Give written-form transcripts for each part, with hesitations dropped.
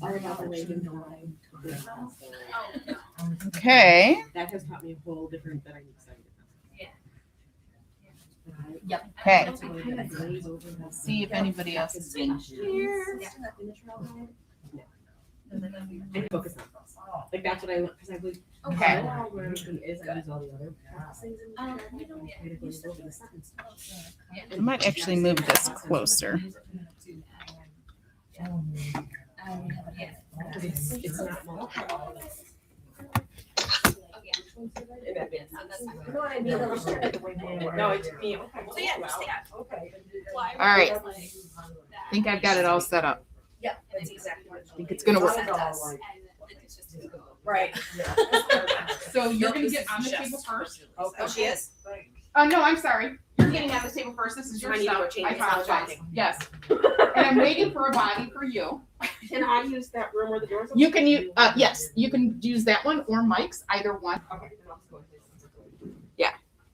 all about the way you drive. Okay. That has taught me a whole different that I'm excited Yep. Okay. about. See if anybody else is in here. And focus on like that's what I want because I would Okay. where everything is I use all the other things in the sentence. I might actually move this closer. It's not multiple. No, it took me. All right. I think I've got it all set up. Yeah, that's exactly what I think it's gonna work. Right. So you're gonna get on the table first. Oh, she is? No, I'm sorry. You're getting on the table first. This is your I need to go stuff. change I it. apologize. Yes. And I'm waiting for a body for you. Can I use that room where the doors? You can use, yes, you can use that one or Mike's, either one. Okay.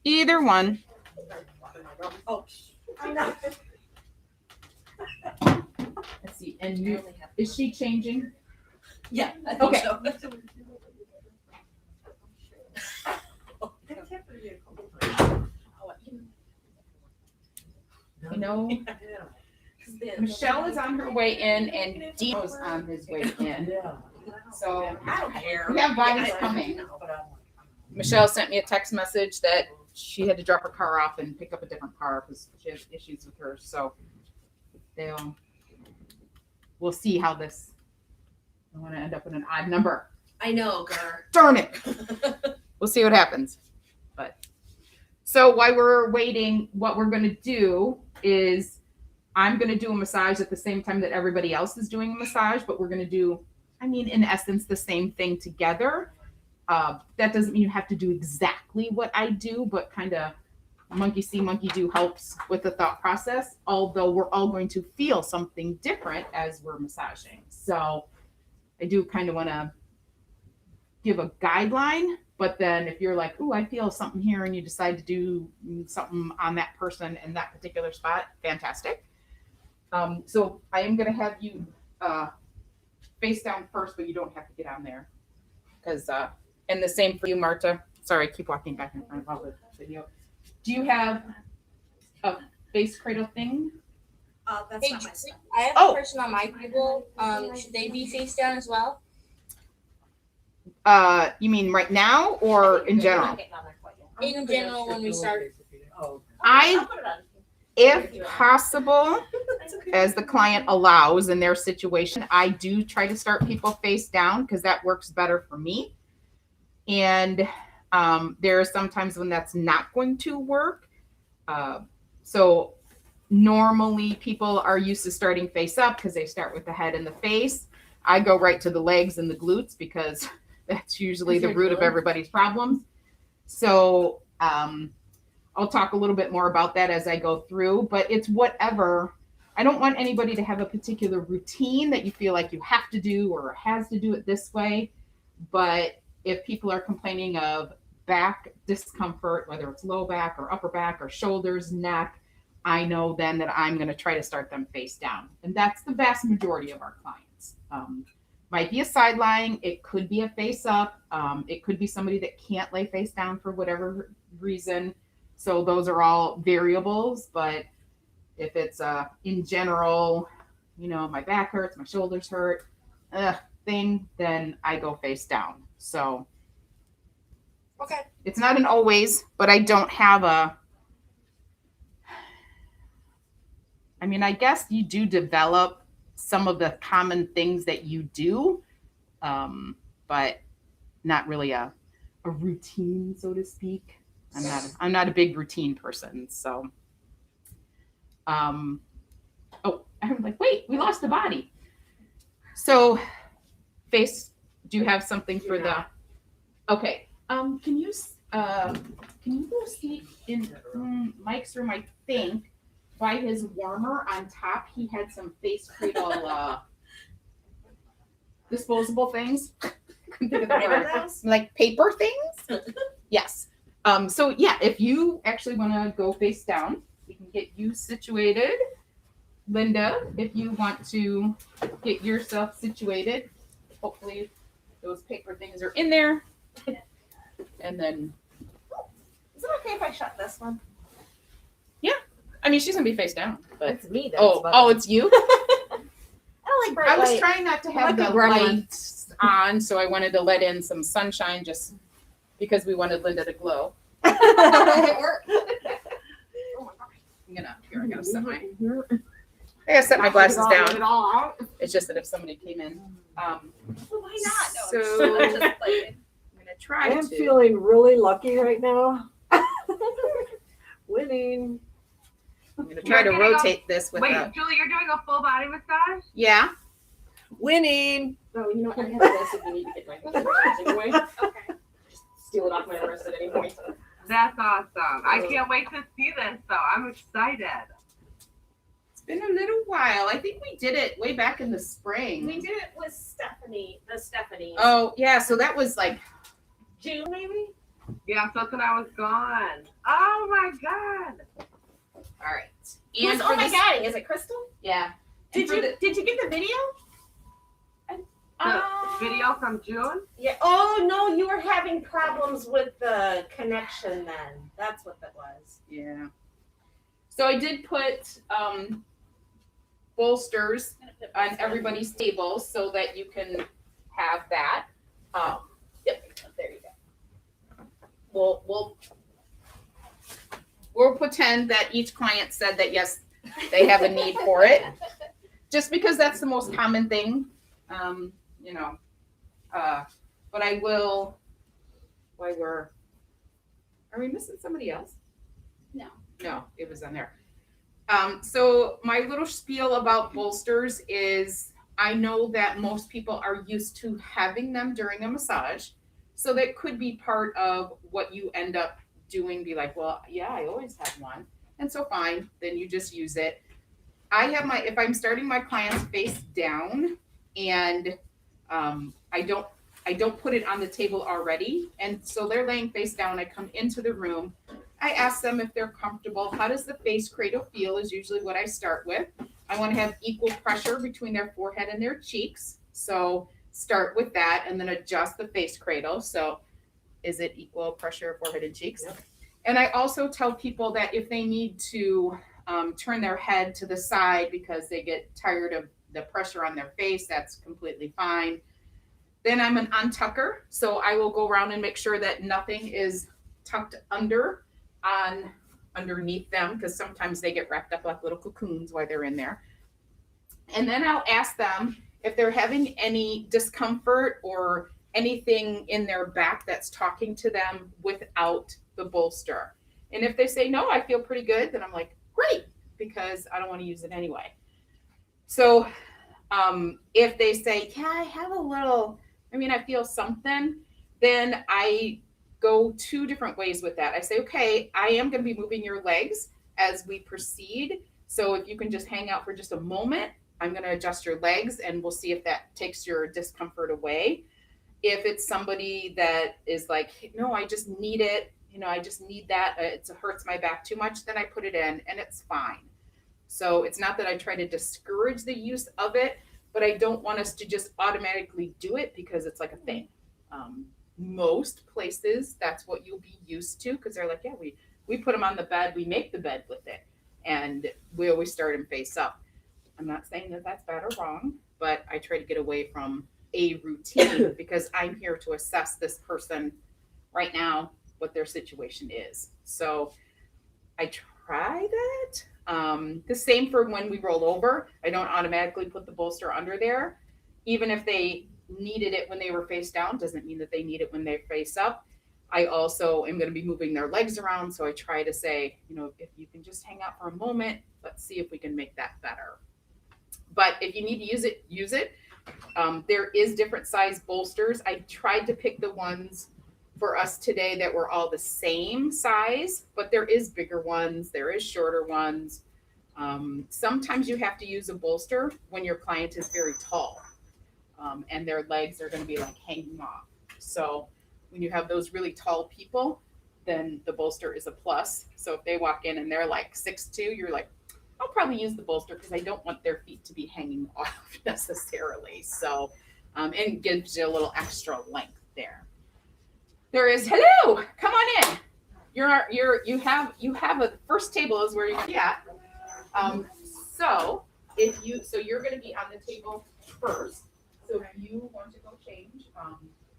Either one. Oh, I'm not. Let's see. And you, is she changing? Yeah, I think Okay. so. You know, Michelle is on her way in and Dino's on his way in. So I don't care. we have bodies coming. Michelle sent me a text message that she had to drop her car off and pick up a different car because she has issues with hers. So we'll see how this. I want to end up with an odd number. I know, Gar. Darn it. We'll see what happens. But so while we're waiting, what we're going to do is I'm going to do a massage at the same time that everybody else is doing a massage, but we're going to do, I mean, in essence, the same thing together. That doesn't mean you have to do exactly what I do, but kind of monkey see, monkey do helps with the thought process, although we're all going to feel something different as we're massaging. So I do kind of want to give a guideline, but then if you're like, "Ooh, I feel something here," and you decide to do something on that person in that particular spot, fantastic. So I am going to have you face down first, but you don't have to get on there. Because, and the same for you, Marta. Sorry, I keep walking back in front of all the video. Do you have a face cradle thing? That's Hey, not my stuff. I have Oh. a person on my table. Should they be face down as well? You mean right now or in general? In general, when we start. I, if possible, as the client allows in their situation, I do try to start people face down because that works better for me. And there are sometimes when that's not going to work. So normally people are used to starting face up because they start with the head and the face. I go right to the legs and the glutes because that's usually the root of everybody's problems. So I'll talk a little bit more about that as I go through, but it's whatever. I don't want anybody to have a particular routine that you feel like you have to do or has to do it this way. But if people are complaining of back discomfort, whether it's low back or upper back or shoulders, neck, I know then that I'm going to try to start them face down. And that's the vast majority of our clients. Might be a side lying. It could be a face up. It could be somebody that can't lay face down for whatever reason. So those are all variables. But if it's in general, you know, my back hurts, my shoulders hurt, thing, then I go face down. So Okay. it's not an always, but I don't have a. I mean, I guess you do develop some of the common things that you do, but not really a routine, so to speak. I'm not a big routine person. So, I'm like, wait, we lost the body. So, face, do you have something for the? Okay. Can you go see in Mike's room? I think by his warmer on top, he had some face cradle disposable things. Like paper things. Yes. So yeah, if you actually want to go face down, we can get you situated. Linda, if you want to get yourself situated, hopefully those paper things are in there. And then, Is it okay if I shut this one? I mean, she's gonna be face down, but That's me. That's it's you. I don't like bright I was light. trying not to have like the a gremlin. lights on, so I wanted to let in some sunshine just because we wanted Linda to glow. It worked. I'm gonna set my glasses down. It's just that if somebody came in, Well, why not? No, So- I'm just playing. I'm gonna try I am to. feeling really lucky right now. Winning. I'm gonna try to You're gonna go- rotate this Wait, without. Julie, you're doing a full body massage? Yeah. Winning. Oh, you know what? I have this if you need to get my wrist anyway. Okay. Steal it off my wrist at any point. That's awesome. I can't wait to see this, though. I'm excited. It's been a little while. I think we did it way back in the spring. We did it with Stephanie. Oh yeah, so that was like June, maybe? Yeah, so that's when I was gone. Oh my God. all right. Who's, for oh my this- God, is it Crystal? Yeah. Did And for you get the video? The video from June? Yeah. Oh no, you were having problems with the connection then. That's what that was. Yeah. So I did put bolsters on everybody's table so that you can have that. Yep, there you go. We'll pretend that each client said that yes, they have a need for it. Just because that's the most common thing, you know. But I will. Are we missing somebody else? No, it was on there. So my little spiel about bolsters is I know that most people are used to having them during a massage. So that could be part of what you end up doing. Be like, well, yeah, I always have one. And so fine, then you just use it. If I'm starting my clients face down and I don't put it on the table already. And so they're laying face down. I come into the room. I ask them if they're comfortable. How does the face cradle feel is usually what I start with. I want to have equal pressure between their forehead and their cheeks. So start with that and then adjust the face cradle. So is it equal pressure, forehead and cheeks? Yep. And I also tell people that if they need to turn their head to the side because they get tired of the pressure on their face, that's completely fine. Then I'm an untucker. So I will go around and make sure that nothing is tucked underneath them because sometimes they get wrapped up like little cocoons while they're in there. And then I'll ask them if they're having any discomfort or anything in their back that's talking to them without the bolster. And if they say, no, I feel pretty good, then I'm like, great, because I don't want to use it anyway. So if they say, yeah, I have I feel something, then I go two different ways with that. I say, okay, I am going to be moving your legs as we proceed. So if you can just hang out for just a moment, I'm going to adjust your legs and we'll see if that takes your discomfort away. If it's somebody that is like, no, I just need it, I just need that, it hurts my back too much, then I put it in and it's fine. So it's not that I try to discourage the use of it, but I don't want us to just automatically do it because it's like a thing. Most places, that's what you'll be used to because they're like, yeah, we put them on the bed, we make the bed with it, and we always start them face up. I'm not saying that that's bad or wrong, but I try to get away from a routine because I'm here to assess this person right now, what their situation is. So I try that. The same for when we roll over. I don't automatically put the bolster under there. Even if they needed it when they were face down, doesn't mean that they need it when they're face up. I also am going to be moving their legs around. So I try to say, if you can just hang out for a moment, let's see if we can make that better. But if you need to use it, use it. There is different size bolsters. I tried to pick the ones for us today that were all the same size, but there is bigger ones. There is shorter ones. Sometimes you have to use a bolster when your client is very tall and their legs are going to be like hanging off. So when you have those really tall people, then the bolster is a plus. So if they walk in and they're like 6'2", you're like, I'll probably use the bolster because I don't want their feet to be hanging off necessarily. So, and gives you a little extra length there. There is, hello, come on in. You have a first table is where you're gonna be at. So you're gonna be on the table first. So if you want to go change,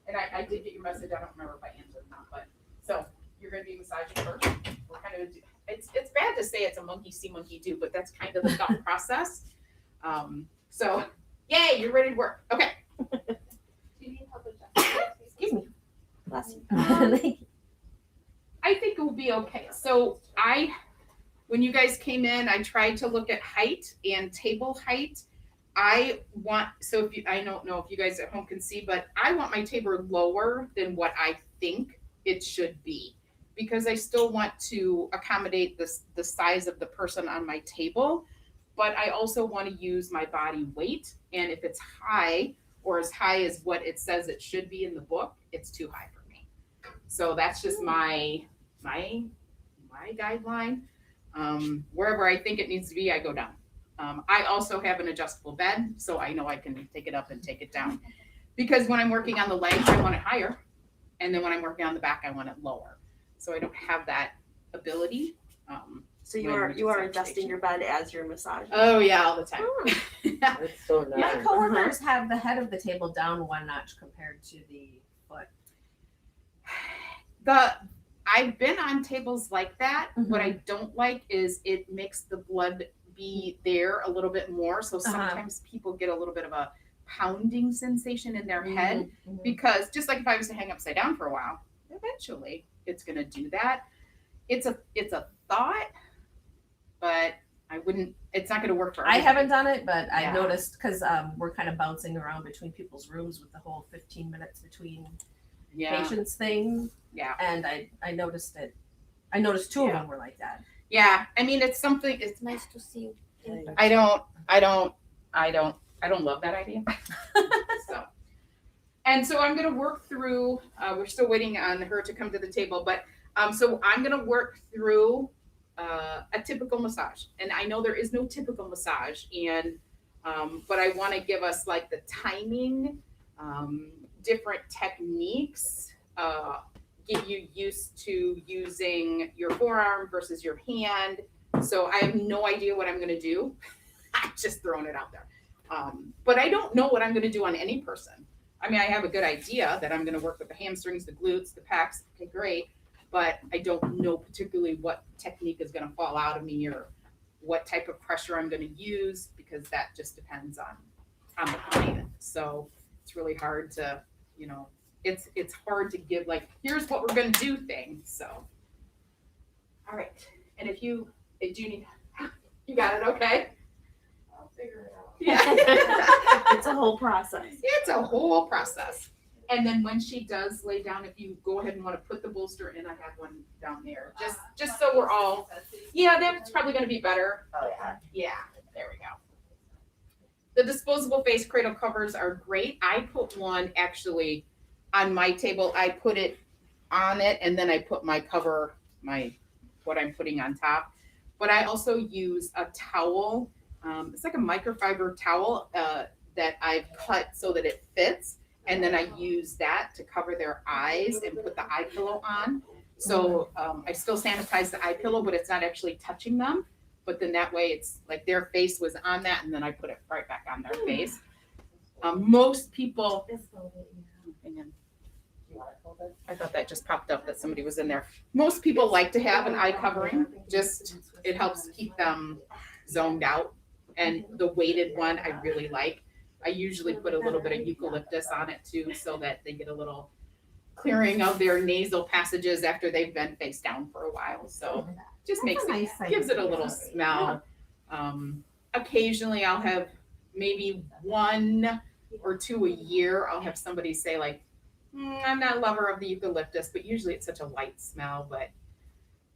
and I did get your message, I don't remember if I answered or not, but so you're gonna be massaging first. We're kind of, it's bad to say it's a monkey see, monkey do, but that's kind of the thought process. So yay, you're ready to work. Okay. Do you need help adjusting? Excuse me. Bless you. I think it will be okay. So when you guys came in, I tried to look at height and table height. I don't know if you guys at home can see, but I want my table lower than what I think it should be because I still want to accommodate the size of the person on my table, but I also want to use my body weight. And if it's high or as high as what it says it should be in the book, it's too high for me. So that's just my guideline. Wherever I think it needs to be, I go down. I also have an adjustable bed, so I know I can take it up and take it down. Because when I'm working on the legs, I want it higher. And then when I'm working on the back, I want it lower. So I don't have that ability. So you are adjusting your bed as you're massaging. Oh yeah, all the time. It's so nice. My coworkers have the head of the table down one notch compared to the foot. I've been on tables like that. What I don't like is it makes the blood be there a little bit more. So sometimes people get a little bit of a pounding sensation in their head because just like if I was to hang upside down for a while, eventually it's going to do that. It's a thought, but it's not going to work for I everybody. haven't done it, but Yeah. I've noticed because we're kind of bouncing around between people's rooms with the whole 15 minutes between patients thing. Yeah. And I noticed it. I noticed two of them were like that. Yeah. I mean, it's something, it's Nice to see you. I don't love that idea. So I'm going to work through, we're still waiting on her to come to the table, but so I'm going to work through a typical massage. And I know there is no typical massage, but I want to give us like the timing, different techniques, get you used to using your forearm versus your hand. So I have no idea what I'm going to do. I'm just throwing it out there. But I don't know what I'm going to do on any person. I mean, I have a good idea that I'm going to work with the hamstrings, the glutes, the pecs. Okay, great. But I don't know particularly what technique is going to fall out of me or what type of pressure I'm going to use because that just depends on the client. So it's really hard to, it's hard to give like, here's what we're going to do thing. So, all right. And if you do need, you got it. Okay. I'll figure it out. Yeah. It's a whole process. It's a whole process. And then when she does lay down, if you go ahead and want to put the bolster in, I have one down there. Just so we're all, that's probably going to be better. Oh, yeah. Yeah, there we go. The disposable face cradle covers are great. I put one actually on my table. I put it on it and then I put my cover, what I'm putting on top. But I also use a towel. It's like a microfiber towel that I've cut so that it fits. And then I use that to cover their eyes and put the eye pillow on. So I still sanitize the eye pillow, but it's not actually touching them. But then that way it's like their face was on that and then I put it right back on their face. Most people, hang on. I thought that just popped up that somebody was in there. Most people like to have an eye covering. It helps keep them zoned out. And the weighted one I really like. I usually put a little bit of eucalyptus on it too, so that they get a little clearing of their nasal passages after they've been face down for a while. So just gives it a little smell. Occasionally I'll have maybe 1 or 2 a year. I'll have somebody say like, I'm not a lover of the eucalyptus, but usually it's such a light smell. But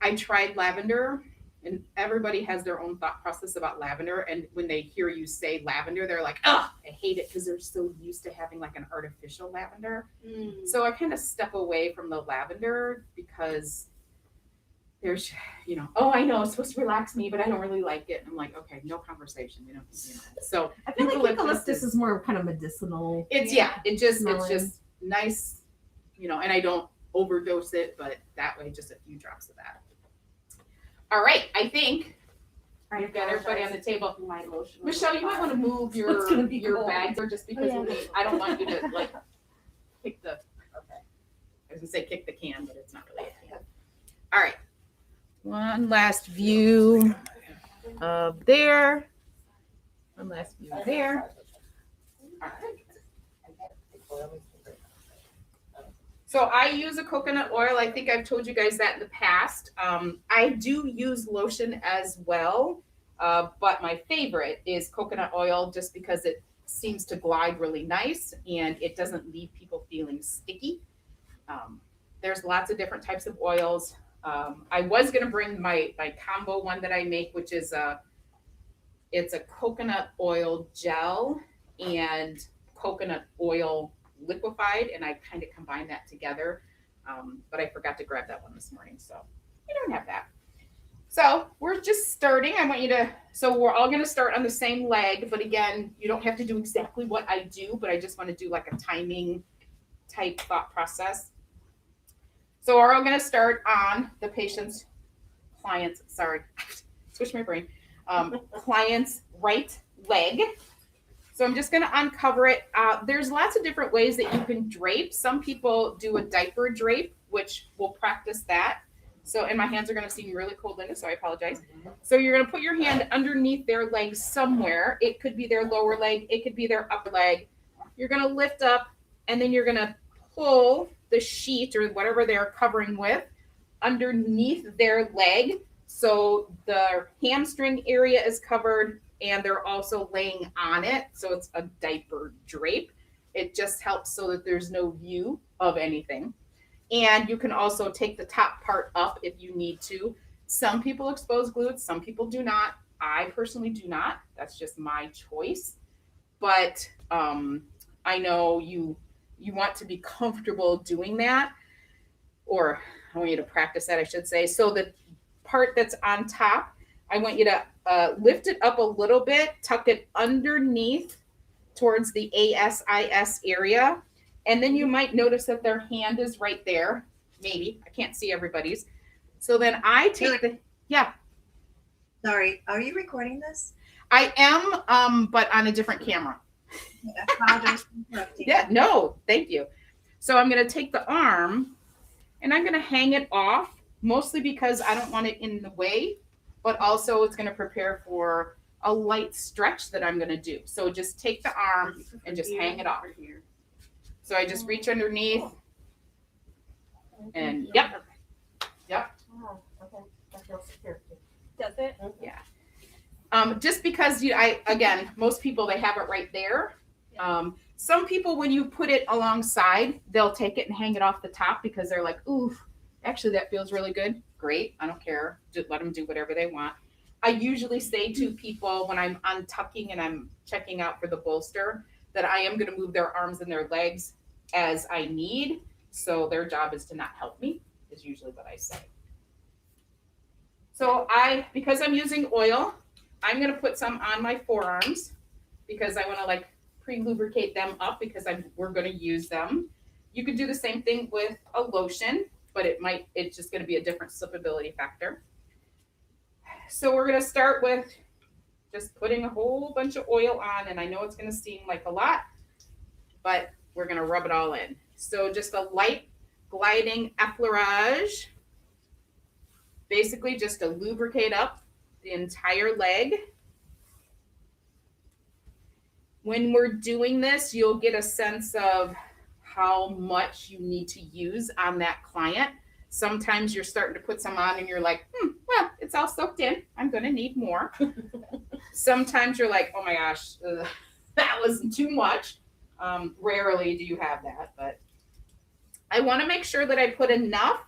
I tried lavender. And everybody has their own thought process about lavender. And when they hear you say lavender, they're like, oh, I hate it because they're so used to having like an artificial lavender. So I kind of step away from the lavender because there's, oh, I know, it's supposed to relax me, but I don't really like it. I'm like, okay, no conversation. We don't, So I feel like eucalyptus eucalyptus is more kind of medicinal. it's Smelling. just nice, and I don't overdose it, but that way just a few drops of that. All right, I think we've got everybody on the table. My lotion. Michelle, you might want to move your It's gonna be cold. bags, or just because I don't want you to like kick the. Okay. I was gonna say kick the can, but it's not really a can. All right, one last view of there. One last view there. All right. So I use a coconut oil. I think I've told you guys that in the past. I do use lotion as well, but my favorite is coconut oil just because it seems to glide really nice and it doesn't leave people feeling sticky. There's lots of different types of oils. I was going to bring my combo one that I make, which is it's a coconut oil gel and coconut oil liquefied, and I kind of combine that together, but I forgot to grab that one this morning, so I don't have that. So we're just starting. I want you to, so we're all going to start on the same leg, but again, you don't have to do exactly what I do, but I just want to do like a timing type thought process. So we're all going to start on the client's right leg. So I'm just going to uncover it. There's lots of different ways that you can drape. Some people do a diaper drape, which we'll practice that. So, and my hands are going to seem really cold, Linda, so I apologize. So you're going to put your hand underneath their leg somewhere. It could be their lower leg. It could be their upper leg. You're going to lift up, and then you're going to pull the sheet or whatever they're covering with underneath their leg. So the hamstring area is covered, and they're also laying on it. So it's a diaper drape. It just helps so that there's no view of anything. And you can also take the top part up if you need to. Some people expose glutes, some people do not. I personally do not. That's just my choice. But I know you want to be comfortable doing that, or I want you to practice that, I should say. So the part that's on top, I want you to lift it up a little bit, tuck it underneath towards the ASIS area. And then you might notice that their hand is right there. Maybe. I can't see everybody's. So then I take Sorry, are you recording this? I am, but on a different camera. I apologize for interrupting. Yeah, no, thank you. So I'm going to take the arm and I'm going to hang it off, mostly because I don't want it in the way, but also it's going to prepare for a light stretch that I'm going to do. So just take the arm and just hang it off. So I just reach underneath and yep. Oh, okay. That feels secure. Does it? Yeah. Just because most people, they have it right there. Some people, when you put it alongside, they'll take it and hang it off the top because they're like, ooh, actually that feels really good. Great. I don't care. Just let them do whatever they want. I usually say to people when I'm untucking and I'm checking out for the bolster that I am going to move their arms and their legs as I need. So their job is to not help me, is usually what I say. So because I'm using oil, I'm going to put some on my forearms because I want to like pre-lubricate them up because we're going to use them. You could do the same thing with a lotion, but it's just going to be a different slipability factor. So we're going to start with just putting a whole bunch of oil on, and I know it's going to seem like a lot, but we're going to rub it all in. So just a light gliding effleurage, basically just to lubricate up the entire leg. When we're doing this, you'll get a sense of how much you need to use on that client. Sometimes you're starting to put some on and you're like, well, it's all soaked in. I'm going to need more. Sometimes you're like, oh my gosh, that was too much. Rarely do you have that, but I want to make sure that I put enough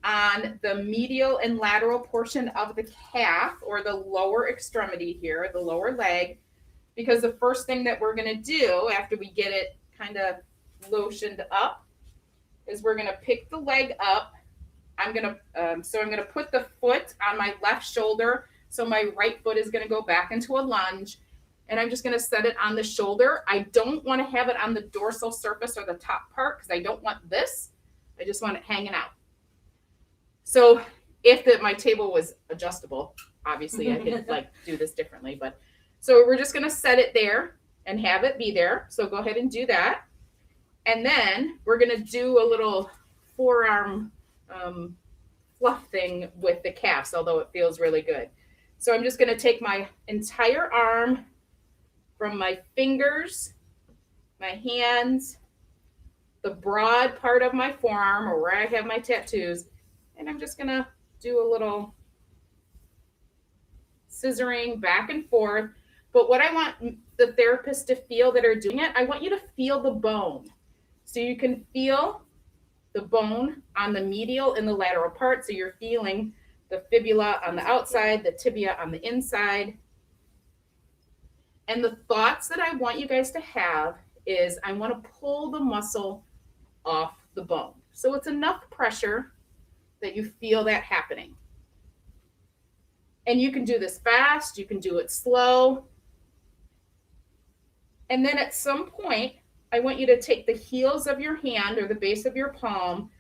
on the medial and lateral portion of the calf or the lower extremity here, the lower leg, because the first thing that we're going to do after we get it kind of lotioned up is we're going to pick the leg up I'm gonna put the foot on my left shoulder. So my right foot is gonna go back into a lunge, and I'm just gonna set it on the shoulder. I don't want to have it on the dorsal surface or the top part because I don't want this. I just want it hanging out. So if my table was adjustable, obviously I could like do this differently, but so we're just gonna set it there and have it be there. So go ahead and do that. And then we're gonna do a little forearm fluff thing with the calves, although it feels really good. So I'm just gonna take my entire arm from my fingers, my hands, the broad part of my forearm or where I have my tattoos, and I'm just gonna do a little scissoring back and forth. But what I want the therapist to feel that are doing it, I want you to feel the bone. So you can feel the bone on the medial and the lateral part. So you're feeling the fibula on the outside, the tibia on the inside. And the thoughts that I want you guys to have is I want to pull the muscle off the bone. So it's enough pressure that you feel that happening. And you can do this fast, you can do it slow. And then at some point, I want you to take the heels of your hand or the base of your palm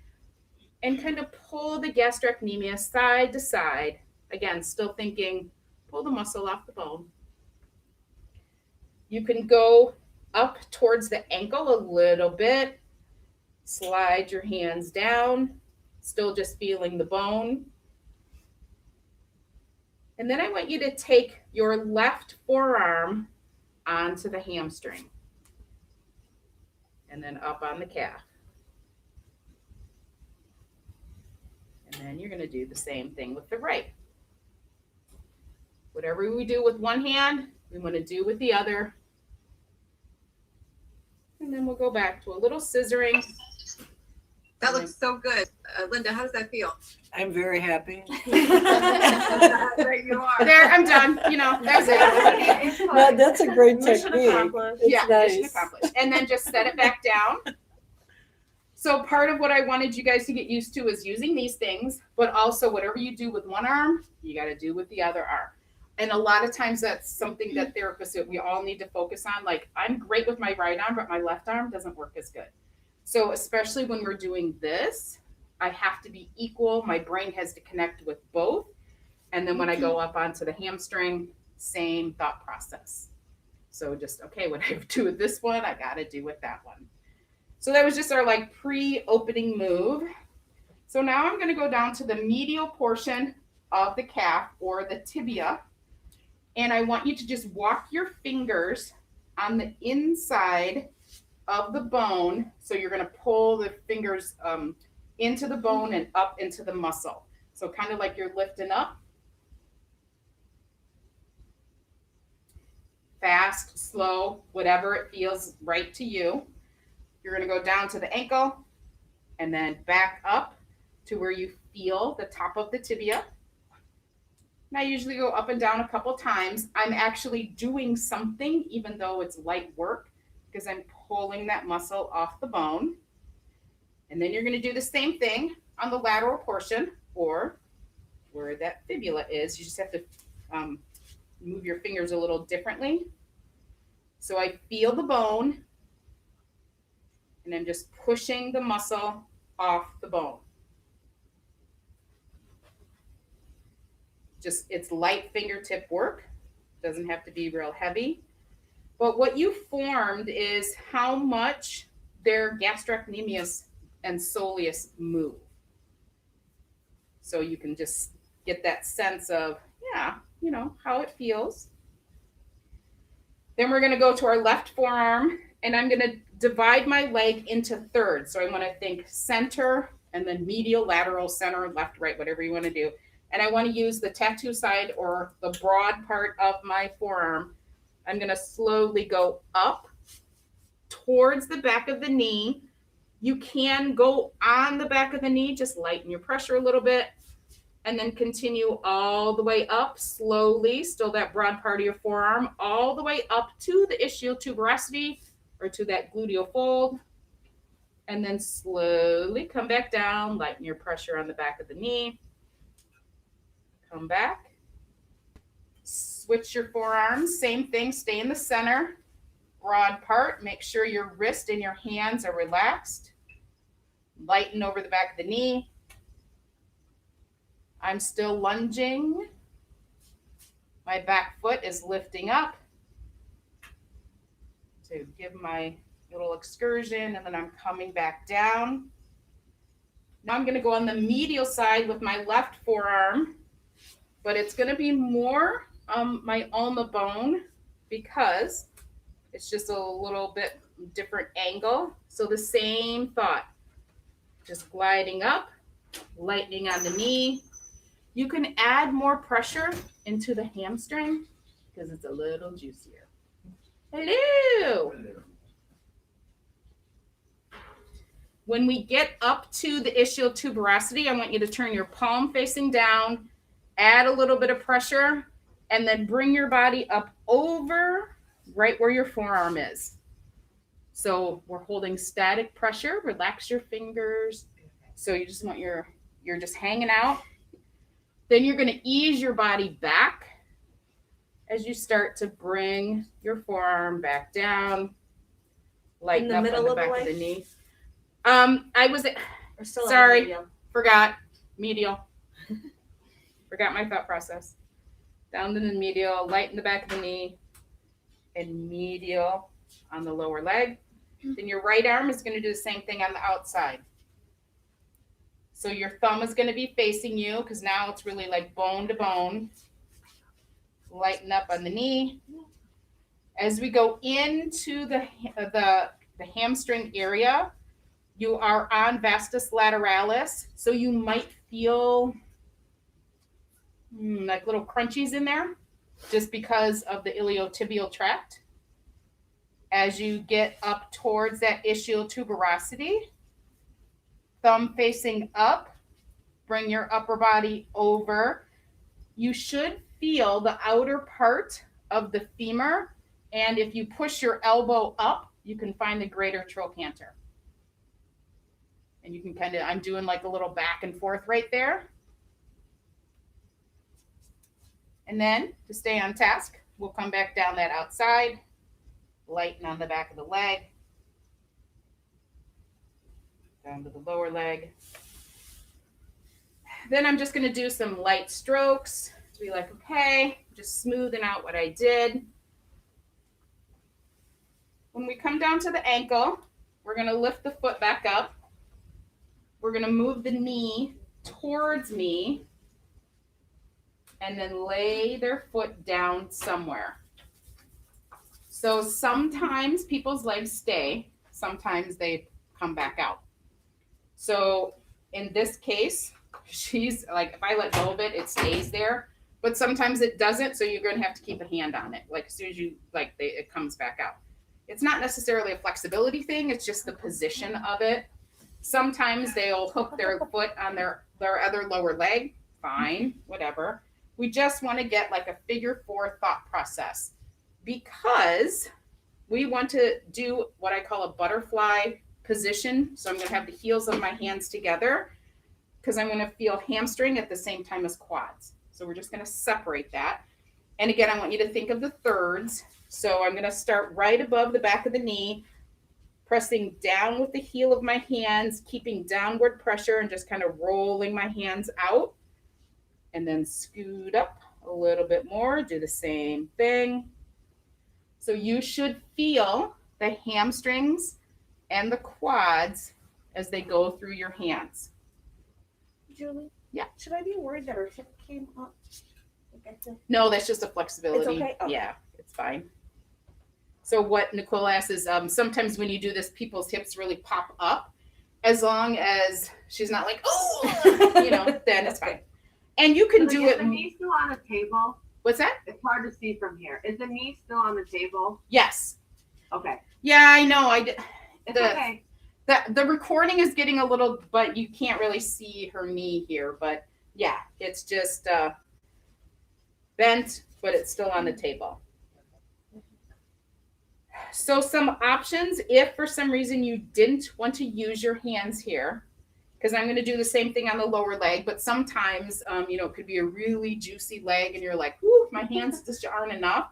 and kind of pull the gastrocnemius side to side. Again, still thinking, pull the muscle off the bone. You can go up towards the ankle a little bit, slide your hands down, still just feeling the bone. And then I want you to take your left forearm onto the hamstring and then up on the calf. And then you're going to do the same thing with the right. Whatever we do with one hand, we want to do with the other. And then we'll go back to a little scissoring. That looks so good. Linda, how does that feel? I'm very happy. There you are. There, I'm done. You know, that's it. No, that's a great Mission technique. accomplished. It's Yeah, mission nice. accomplished. And then just set it back down. So part of what I wanted you guys to get used to is using these things, but also whatever you do with one arm, you got to do with the other arm. And a lot of times that's something that therapists, we all need to focus on. Like, I'm great with my right arm, but my left arm doesn't work as good. So especially when we're doing this, I have to be equal. My brain has to connect with both. And then when I go up onto the hamstring, same thought process. So just, okay, what I do with this one, I got to do with that one. So that was just our like pre-opening move. So now I'm going to go down to the medial portion of the calf or the tibia. And I want you to just walk your fingers on the inside of the bone. So you're going to pull the fingers into the bone and up into the muscle. So kind of like you're lifting up. Fast, slow, whatever it feels right to you. You're going to go down to the ankle and then back up to where you feel the top of the tibia. And I usually go up and down a couple times. I'm actually doing something even though it's light work because I'm pulling that muscle off the bone. And then you're going to do the same thing on the lateral portion or where that fibula is. You just have to move your fingers a little differently. So I feel the bone and I'm just pushing the muscle off the bone. Just, it's light fingertip work. Doesn't have to be real heavy. But what you formed is how much their gastrocnemius and soleus move. So you can just get that sense of, yeah, you know, how it feels. Then we're going to go to our left forearm and I'm going to divide my leg into thirds. So I want to think center and then medial, lateral, center, left, right, whatever you want to do. And I want to use the tattoo side or the broad part of my forearm. I'm going to slowly go up towards the back of the knee. You can go on the back of the knee, just lighten your pressure a little bit, and then continue all the way up slowly, still that broad part of your forearm, all the way up to the ischial tuberosity or to that gluteal fold. And then slowly come back down, lighten your pressure on the back of the knee. Come back. Switch your forearms, same thing, stay in the center, broad part. Make sure your wrist and your hands are relaxed. Lighten over the back of the knee. I'm still lunging. My back foot is lifting up to give my little excursion, and then I'm coming back down. Now I'm going to go on the medial side with my left forearm, but it's going to be more my ulna bone because it's just a little bit different angle. So the same thought, just gliding up, lightening on the knee. You can add more pressure into the hamstring because it's a little juicier. Hello. When we get up to the ischial tuberosity, I want you to turn your palm facing down, add a little bit of pressure, and then bring your body up over right where your forearm is. So we're holding static pressure. Relax your fingers. So you just want you're just hanging out. Then you're going to ease your body back as you start to bring your forearm back down. Lighten up on the back of the knee. I was sorry, forgot medial. Forgot my thought process. Down to the medial, lighten the back of the knee, and medial on the lower leg. Then your right arm is going to do the same thing on the outside. So your thumb is going to be facing you because now it's really like bone to bone. Lighten up on the knee. As we go into the hamstring area, you are on vastus lateralis, so you might feel like little crunchies in there just because of the iliotibial tract. As you get up towards that ischial tuberosity, thumb facing up, bring your upper body over. You should feel the outer part of the femur, and if you push your elbow up, you can find the greater trochanter. And you can I'm doing like a little back and forth right there. And then to stay on task, we'll come back down that outside, lighten on the back of the leg, down to the lower leg. Then I'm just going to do some light strokes to be like, okay, just smoothing out what I did. When we come down to the ankle, we're going to lift the foot back up. We're going to move the knee towards me and then lay their foot down somewhere. So sometimes people's legs stay, sometimes they come back out. So in this case, she's like, if I let go of it, it stays there, but sometimes it doesn't. So you're going to have to keep a hand on it. Like as soon as you it comes back out. It's not necessarily a flexibility thing. It's just the position of it. Sometimes they'll hook their foot on their other lower leg. Fine, whatever. We just want to get like a figure 4 thought process because we want to do what I call a butterfly position. So I'm going to have the heels of my hands together because I'm going to feel hamstring at the same time as quads. So we're just going to separate that. And again, I want you to think of the thirds. So I'm going to start right above the back of the knee, pressing down with the heel of my hands, keeping downward pressure and just kind of rolling my hands out. And then scoot up a little bit more, do the same thing. So you should feel the hamstrings and the quads as they go through your hands. Julie? Yeah. Should I be worried that her hip came up? No, that's just a flexibility. It's okay? Okay. Yeah, it's fine. So what Nicole asks is sometimes when you do this, people's hips really pop up. As long as she's not like, oh, then it's fine. And you can do Is it. the knee still on the table? What's that? It's hard to see from here. Is the knee still on the table? Yes. Okay. Yeah, I know. It's okay. The recording is getting a little, but you can't really see her knee here. But yeah, it's just bent, but it's still on the table. So some options, if for some reason you didn't want to use your hands here, because I'm going to do the same thing on the lower leg, but sometimes, it could be a really juicy leg and you're like, whoo, my hands just aren't enough.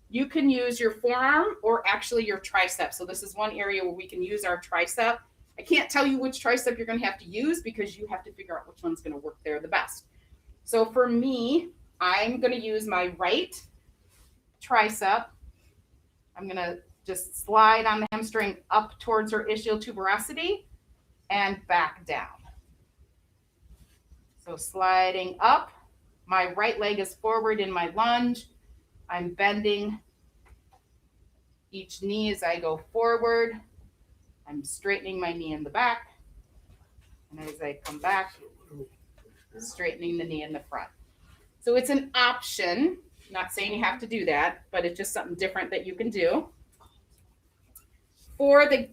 You can use your forearm or actually your tricep. So this is one area where we can use our tricep. I can't tell you which tricep you're going to have to use because you have to figure out which one's going to work there the best. So for me, I'm going to use my right tricep. I'm going to just slide on the hamstring up towards her ischial tuberosity and back down. So sliding up, my right leg is forward in my lunge. I'm bending each knee as I go forward. I'm straightening my knee in the back. And as I come back, straightening the knee in the front. So it's an option. Not saying you have to do that, but it's just something different that you can do. For the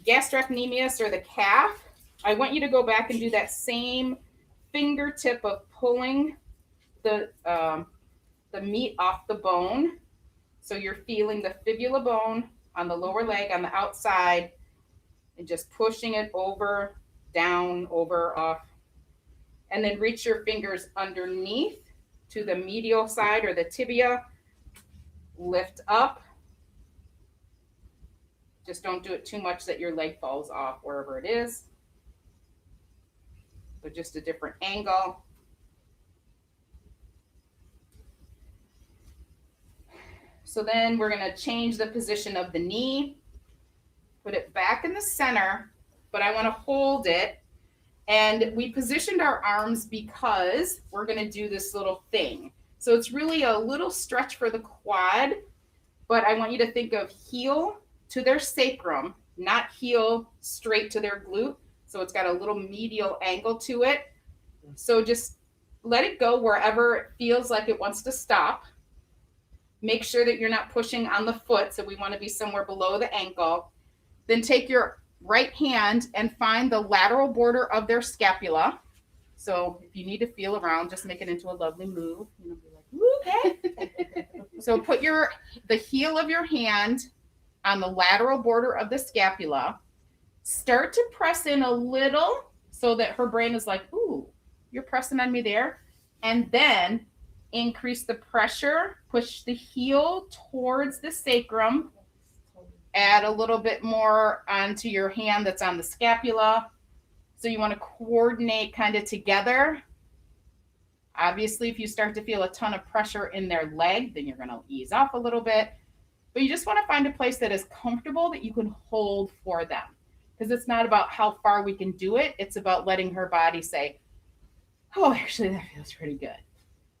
gastrocnemius or the calf, I want you to go back and do that same fingertip of pulling the meat off the bone. So you're feeling the fibula bone on the lower leg on the outside and just pushing it over, down, over, off. And then reach your fingers underneath to the medial side or the tibia. Lift up. Just don't do it too much that your leg falls off wherever it is. But just a different angle. So then we're going to change the position of the knee. Put it back in the center, but I want to hold it. And we positioned our arms because we're going to do this little thing. So it's really a little stretch for the quad, but I want you to think of heel to their sacrum, not heel straight to their glute. So it's got a little medial angle to it. So just let it go wherever it feels like it wants to stop. Make sure that you're not pushing on the foot. So we want to be somewhere below the ankle. Then take your right hand and find the lateral border of their scapula. So if you need to feel around, just make it into a lovely move. Be like, okay. So put the heel of your hand on the lateral border of the scapula. Start to press in a little so that her brain is like, ooh, you're pressing on me there. And then increase the pressure, push the heel towards the sacrum. Add a little bit more onto your hand that's on the scapula. So you want to coordinate kind of together. Obviously, if you start to feel a ton of pressure in their leg, then you're going to ease off a little bit. But you just want to find a place that is comfortable that you can hold for them. Because it's not about how far we can do it. It's about letting her body say, oh, actually, that feels pretty good.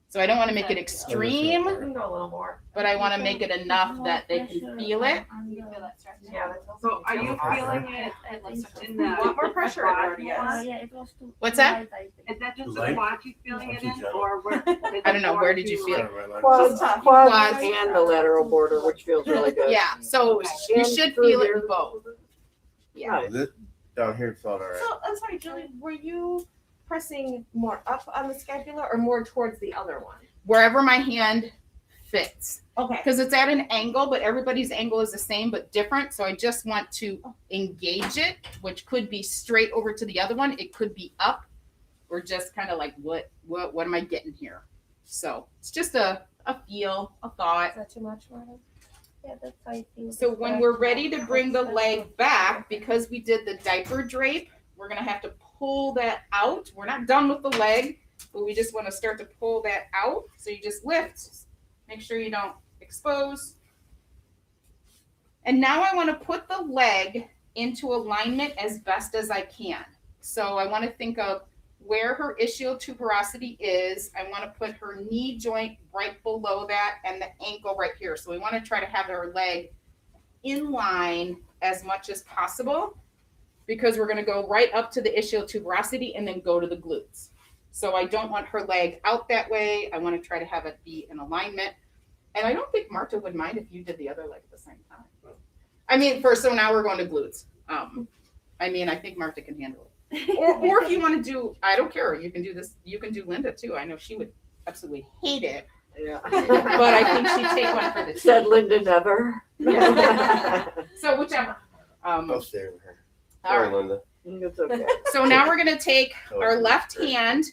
So I don't want to make it extreme, but I want to make it enough that they can feel it. Yeah. So are you feeling it in the? Want more pressure on her, yes. What's that? Is that just the Light? quad she's feeling it in, or where? I don't know. Where did you feel it? Quads, Quads. and the lateral border, which feels really good. Yeah. So you should feel it in both. Yeah. This down here felt all right. So, I'm sorry, Julie, were you pressing more up on the scapula or more towards the other one? Wherever my hand fits. Okay. Because it's at an angle, but everybody's angle is the same but different. So I just want to engage it, which could be straight over to the other one. It could be up or just kind of like, what am I getting here? So it's just a feel, a thought. Is that too much, Marta? Yeah, that's how I think. So when we're ready to bring the leg back, because we did the diaper drape, we're going to have to pull that out. We're not done with the leg, but we just want to start to pull that out. So you just lift, make sure you don't expose. And now I want to put the leg into alignment as best as I can. So I want to think of where her ischial tuberosity is. I want to put her knee joint right below that and the ankle right here. So we want to try to have her leg in line as much as possible, because we're going to go right up to the ischial tuberosity and then go to the glutes. So I don't want her leg out that way. I want to try to have it be in alignment. And I don't think Marta would mind if you did the other leg at the same time. I mean, so now we're going to glutes. I think Marta can handle it. Or if you want to do, I don't care. You can do this. You can do Linda too. I know she would absolutely hate it. Yeah. But I think she'd take one for the team. Said Linda never. So whichever. I'll stay with her. All Sorry, right. Linda. It's okay. So now we're gonna take Oh, our left hand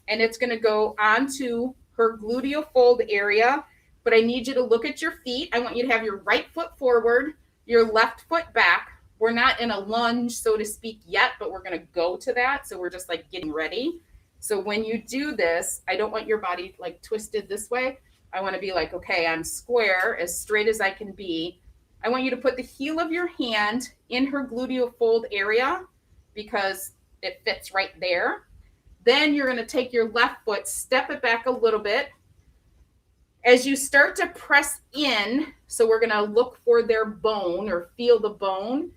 and it's gonna go onto her gluteal fold area. But I need you to look at your feet. I want you to have your right foot forward, your left foot back. We're not in a lunge, so to speak, yet, but we're gonna go to that. So we're just like getting ready. So when you do this, I don't want your body like twisted this way. I want to be like, okay, I'm square, as straight as I can be. I want you to put the heel of your hand in her gluteal fold area because it fits right there. Then you're going to take your left foot, step it back a little bit. As you start to press in, so we're going to look for their bone or feel the bone,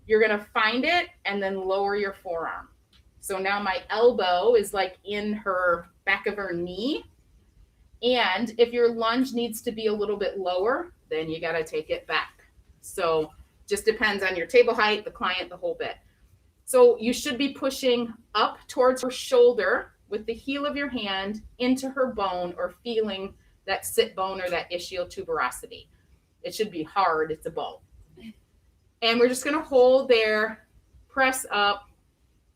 you're going to find it and then lower your forearm. So now my elbow is like in her back of her knee. And if your lunge needs to be a little bit lower, then you got to take it back. So just depends on your table height, the client, the whole bit. So you should be pushing up towards her shoulder with the heel of your hand into her bone or feeling that sit bone or that ischial tuberosity. It should be hard. It's a bone. And we're just going to hold there, press up.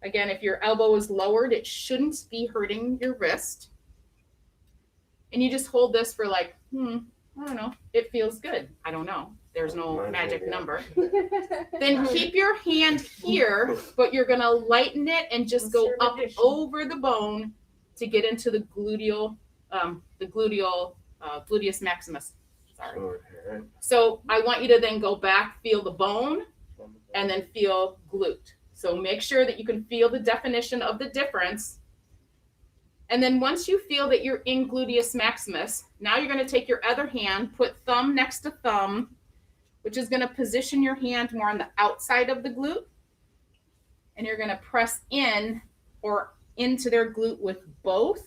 Again, if your elbow is lowered, it shouldn't be hurting your wrist. And you just hold this for like, I don't know. It feels good. I don't know. There's no magic number. Then keep your hand here, but you're going to lighten it and just go up over the bone to get into the gluteus maximus. Sorry. Okay. So I want you to then go back, feel the bone, and then feel glute. So make sure that you can feel the definition of the difference. And then once you feel that you're in gluteus maximus, now you're going to take your other hand, put thumb next to thumb, which is going to position your hand more on the outside of the glute. And you're going to press in or into their glute with both.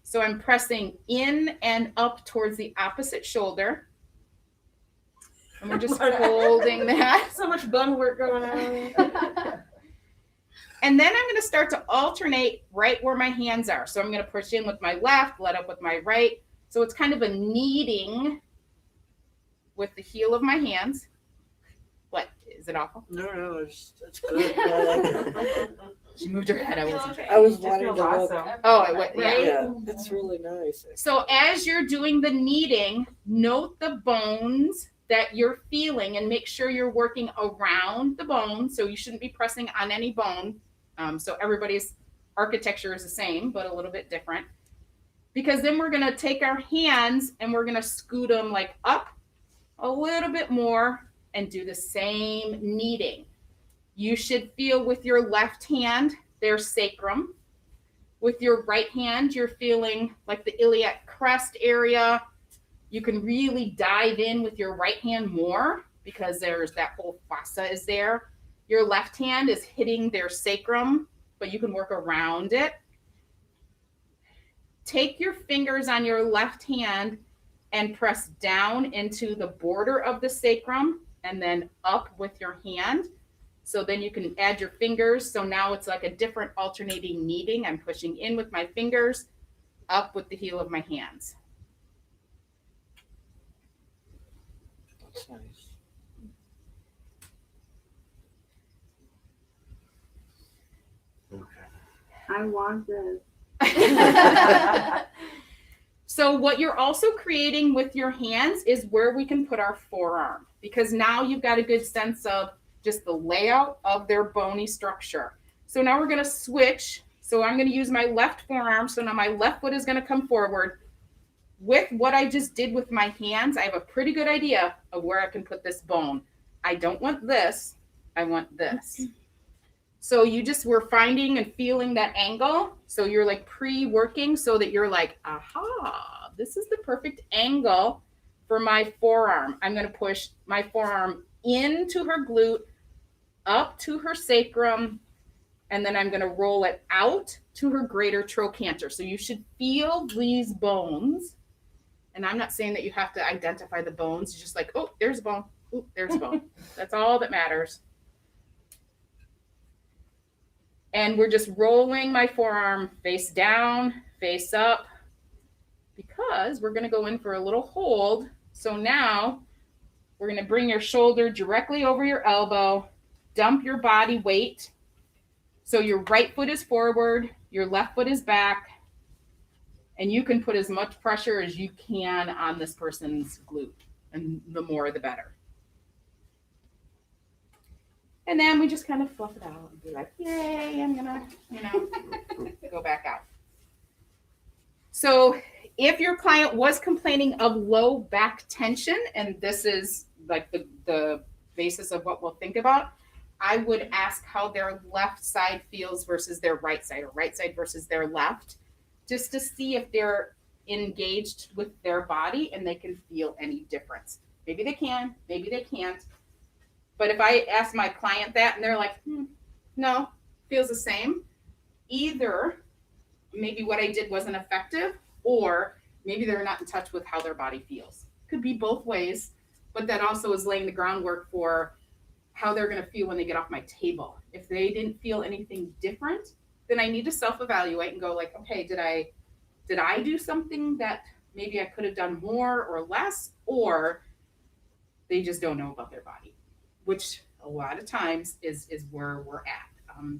So I'm pressing in and up towards the opposite shoulder. And we're just holding that. So much bun work going on. And then I'm going to start to alternate right where my hands are. So I'm going to push in with my left, let up with my right. So it's kind of a kneading with the heel of my hands. What? Is it awful? No, it's good. I like it. She moved her head. I wasn't. I was wanting to look. Oh, it went. Yeah. Yeah, it's really nice. So as you're doing the kneading, note the bones that you're feeling and make sure you're working around the bone. So you shouldn't be pressing on any bone. So everybody's architecture is the same, but a little bit different. Because then we're going to take our hands and we're going to scoot them like up a little bit more and do the same kneading. You should feel with your left hand, their sacrum. With your right hand, you're feeling like the iliac crest area. You can really dive in with your right hand more because there's that whole fossa is there. Your left hand is hitting their sacrum, but you can work around it. Take your fingers on your left hand and press down into the border of the sacrum and then up with your hand. So then you can add your fingers. So now it's like a different alternating kneading. I'm pushing in with my fingers, up with the heel of my hands. That's nice. Okay. I want this. So what you're also creating with your hands is where we can put our forearm, because now you've got a good sense of just the layout of their bony structure. So now we're going to switch. So I'm going to use my left forearm. So now my left foot is going to come forward. With what I just did with my hands, I have a pretty good idea of where I can put this bone. I don't want this. I want this. So you just were finding and feeling that angle. So you're like pre-working so that you're like, aha, this is the perfect angle for my forearm. I'm going to push my forearm into her glute, up to her sacrum, and then I'm going to roll it out to her greater trochanter. So you should feel these bones. And I'm not saying that you have to identify the bones. It's just like, oh, there's a bone. Oh, there's a bone. That's all that matters. And we're just rolling my forearm face down, face up, because we're going to go in for a little hold. So now we're going to bring your shoulder directly over your elbow, dump your body weight. So your right foot is forward, your left foot is back, and you can put as much pressure as you can on this person's glute, and the more the better. And then we just kind of fluff it out and be like, yay, I'm gonna, go back out. So if your client was complaining of low back tension, and this is like the basis of what we'll think about, I would ask how their left side feels versus their right side, or right side versus their left, just to see if they're engaged with their body and they can feel any difference. Maybe they can, maybe they can't. But if I ask my client that and they're like, no, feels the same, either maybe what I did wasn't effective, or maybe they're not in touch with how their body feels. Could be both ways, but that also is laying the groundwork for how they're going to feel when they get off my table. If they didn't feel anything different, then I need to self-evaluate and go like, okay, did I do something that maybe I could have done more or less, or they just don't know about their body, which a lot of times is where we're at.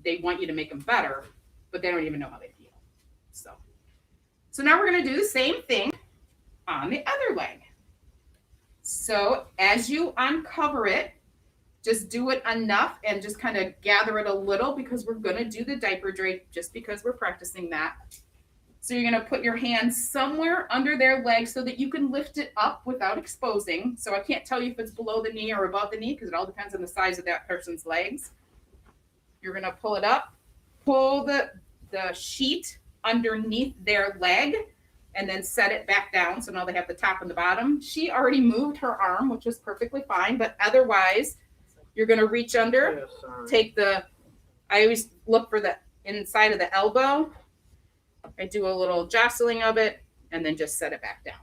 They want you to make them better, but they don't even know how they feel. So now we're going to do the same thing on the other leg. So as you uncover it, just do it enough and just kind of gather it a little, because we're going to do the diaper drape just because we're practicing that. So you're going to put your hands somewhere under their leg so that you can lift it up without exposing. So I can't tell you if it's below the knee or above the knee, because it all depends on the size of that person's legs. You're going to pull it up, pull the sheet underneath their leg, and then set it back down. So now they have the top and the bottom. She already moved her arm, which is perfectly fine, but otherwise you're going to reach under, take I always look for the inside of the elbow. I do a little jostling of it and then just set it back down.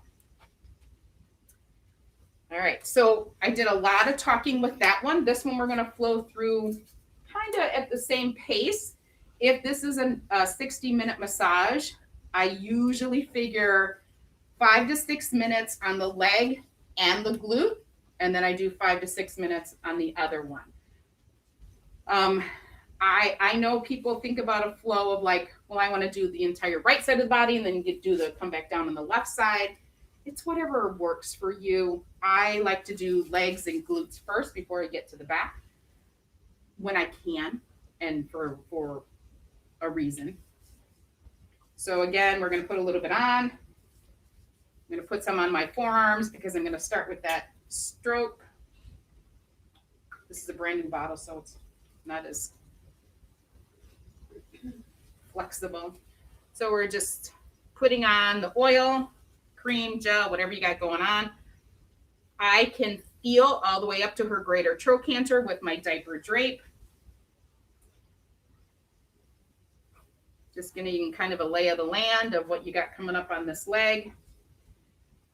All right, so I did a lot of talking with that one. This one we're going to flow through kind of at the same pace. If this is a 60-minute massage, I usually figure 5 to 6 minutes on the leg and the glute, and then I do 5 to 6 minutes on the other one. I know people think about a flow of like, well, I want to do the entire right side of the body and then come back down on the left side. It's whatever works for you. I like to do legs and glutes first before I get to the back when I can, and for a reason. So again, we're going to put a little bit on. I'm going to put some on my forearms because I'm going to start with that stroke. This is a brand new bottle, so it's not as flexible. So we're just putting on the oil, cream, gel, whatever you got going on. I can feel all the way up to her greater trochanter with my diaper drape. Just getting kind of a lay of the land of what you got coming up on this leg.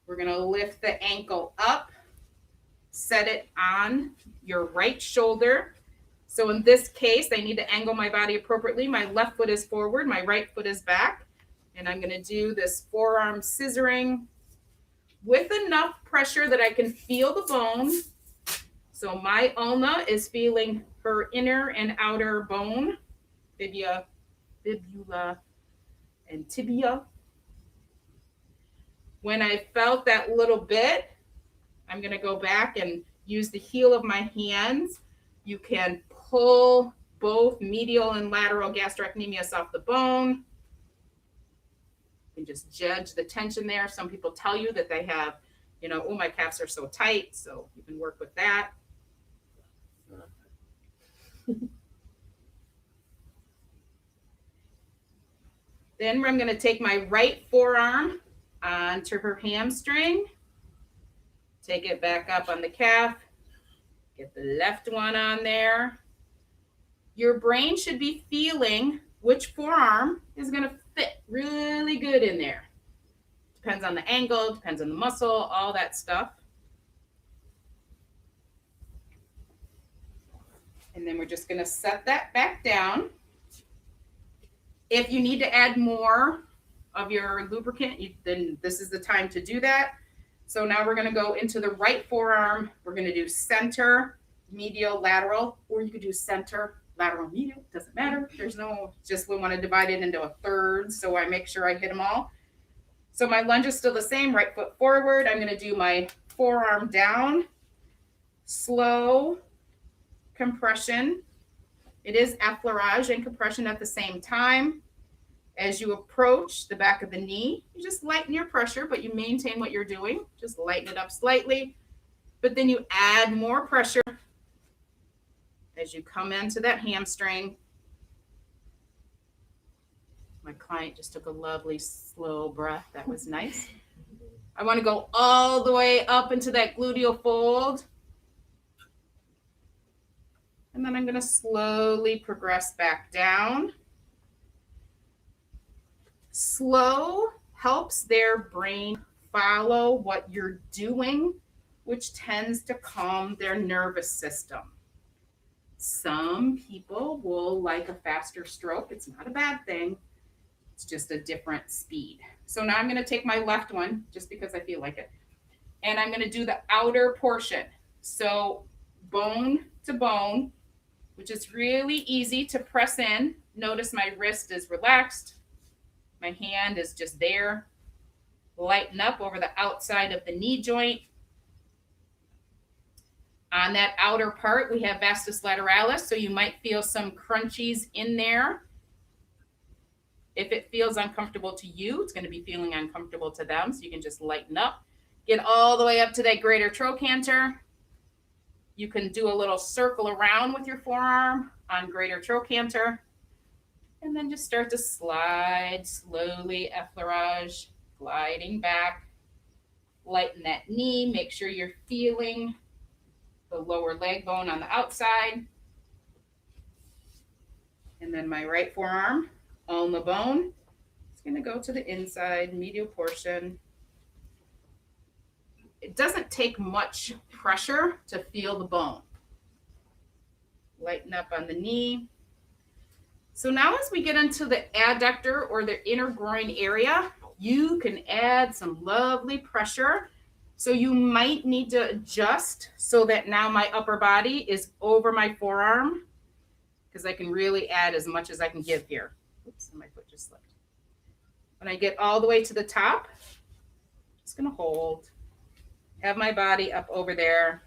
We're going to lift the ankle up, set it on your right shoulder. So in this case, I need to angle my body appropriately. My left foot is forward, my right foot is back. And I'm going to do this forearm scissoring with enough pressure that I can feel the bone. So my ulna is feeling her inner and outer bone, fibula, and tibia. When I felt that little bit, I'm going to go back and use the heel of my hands. You can pull both medial and lateral gastrocnemius off the bone. You can just judge the tension there. Some people tell you that they have, oh, my calves are so tight. So you can work with that. Then I'm going to take my right forearm onto her hamstring, take it back up on the calf, get the left one on there. Your brain should be feeling which forearm is going to fit really good in there. Depends on the angle, depends on the muscle, all that stuff. And then we're just going to set that back down. If you need to add more of your lubricant, then this is the time to do that. So now we're gonna go into the right forearm. We're gonna do center, medial, lateral, or you could do center, lateral, medial, doesn't matter. There's no, just we wanna divide it into a third, so I make sure I hit them all. So my lunge is still the same, right foot forward. I'm gonna do my forearm down, slow compression. It is effleurage and compression at the same time. As you approach the back of the knee, you just lighten your pressure, but you maintain what you're doing. Just lighten it up slightly, but then you add more pressure as you come into that hamstring. My client just took a lovely slow breath. That was nice. I want to go all the way up into that gluteal fold. And then I'm going to slowly progress back down. Slow helps their brain follow what you're doing, which tends to calm their nervous system. Some people will like a faster stroke. It's not a bad thing. It's just a different speed. So now I'm going to take my left one just because I feel like it. And I'm going to do the outer portion. So bone to bone, which is really easy to press in. Notice my wrist is relaxed. My hand is just there. Lighten up over the outside of the knee joint. On that outer part, we have vastus lateralis, so you might feel some crunchies in there. If it feels uncomfortable to you, it's going to be feeling uncomfortable to them, so you can just lighten up. Get all the way up to that greater trochanter. You can do a little circle around with your forearm on greater trochanter. And then just start to slide slowly, effleurage, gliding back. Lighten that knee. Make sure you're feeling the lower leg bone on the outside. And then my right forearm on the bone. It's going to go to the inside, medial portion. It doesn't take much pressure to feel the bone. Lighten up on the knee. So now as we get into the adductor or the inner groin area, you can add some lovely pressure. So you might need to adjust so that now my upper body is over my forearm, because I can really add as much as I can give here. Oops, my foot just slipped. When I get all the way to the top, just gonna hold, have my body up over there.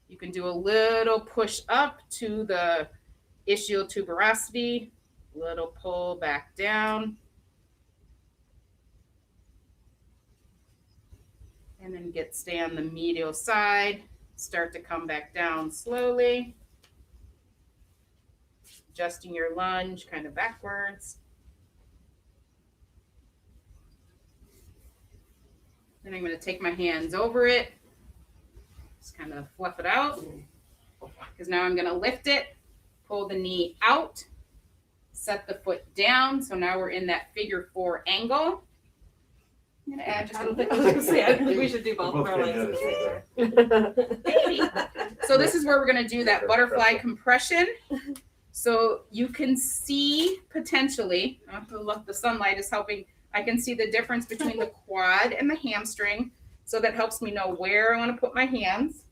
You can do a little push up to the ischial tuberosity, little pull back down. And then stay on the medial side, start to come back down slowly. Adjusting your lunge kind of backwards. Then I'm going to take my hands over it, just kind of fluff it out, because now I'm going to lift it. Pull the knee out, set the foot down. So now we're in that figure 4 angle. I'm gonna add just a little I think we should do both of our legs. Maybe. So this is where we're gonna do that butterfly compression. So you can see potentially, look, the sunlight is helping. I can see the difference between the quad and the hamstring. So that helps me know where I want to put my hands.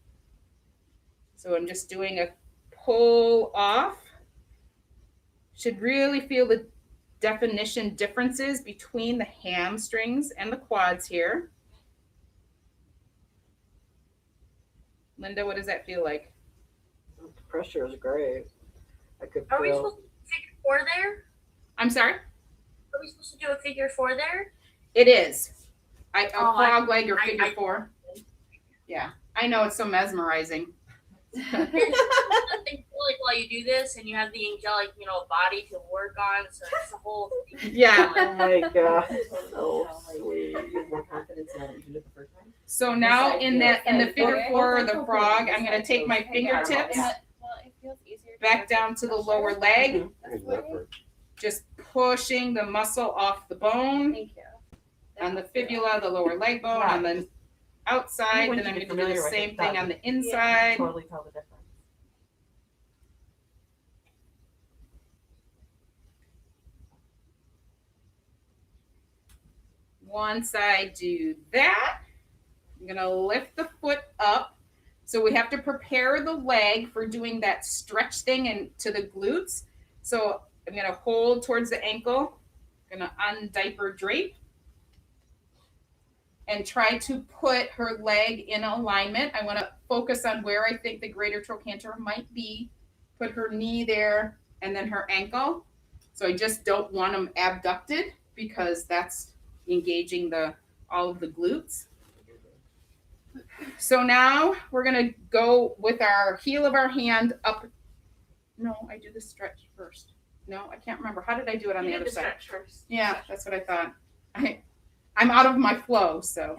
So I'm just doing a pull off. Should really feel the definition differences between the hamstrings and the quads here. Linda, what does that feel like? The pressure is great. I could Are we feel. supposed to do figure 4 there? I'm sorry? Are we supposed to do a figure 4 there? It is. A Oh, frog leg or I- figure 4. Yeah, I know, it's so mesmerizing. It's something like while you do this and you have the angelic, body to work on, so it's the whole thing. Yeah. Oh my god. So sweet. You have more confidence now that you did it the first time? So now in the figure 4 or the frog, I'm gonna take my fingertips Well, it feels easier. back down to the lower leg, Leopard. just pushing the muscle off the bone. Thank you. On the fibula, the lower leg bone, on the outside, You then I'm wouldn't gonna be do the familiar with same it, thing on the inside. Totally tell the difference. once I do that, I'm gonna lift the foot up. So we have to prepare the leg for doing that stretch thing into the glutes. So I'm gonna hold towards the ankle, gonna undiaper drape, and try to put her leg in alignment. I wanna focus on where I think the greater trochanter might be. Put her knee there and then her ankle. So I just don't want them abducted because that's engaging all of the glutes. So now we're gonna go with our heel of our hand up. No, I do the stretch first. No, I can't remember. How did I do it on the other side? Stretch first. Yeah, that's what I thought. I'm out of my flow, so.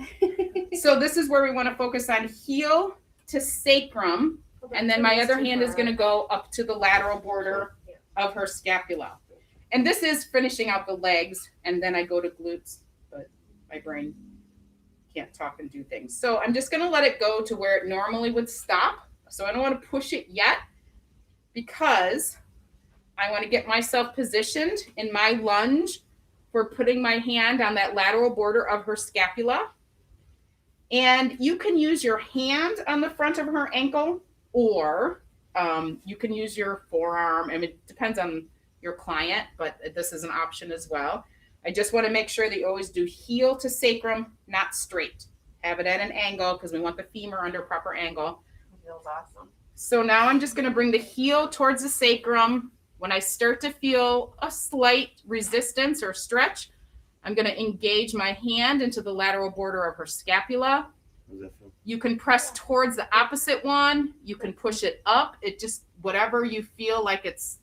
So this is where we want to focus on heel to sacrum, and then my other hand is going to go up to the lateral border of her scapula. And this is finishing out the legs, and then I go to glutes, but my brain can't talk and do things. So I'm just going to let it go to where it normally would stop. So I don't want to push it yet because I want to get myself positioned in my lunge for putting my hand on that lateral border of her scapula. And you can use your hand on the front of her ankle, or you can use your forearm. I mean, it depends on your client, but this is an option as well. I just want to make sure that you always do heel to sacrum, not straight. Have it at an angle because we want the femur under proper angle. Feels awesome. So now I'm just going to bring the heel towards the sacrum. When I start to feel a slight resistance or stretch, I'm going to engage my hand into the lateral border of her scapula. You can press towards the opposite one. You can push it up. It just, whatever you feel like it's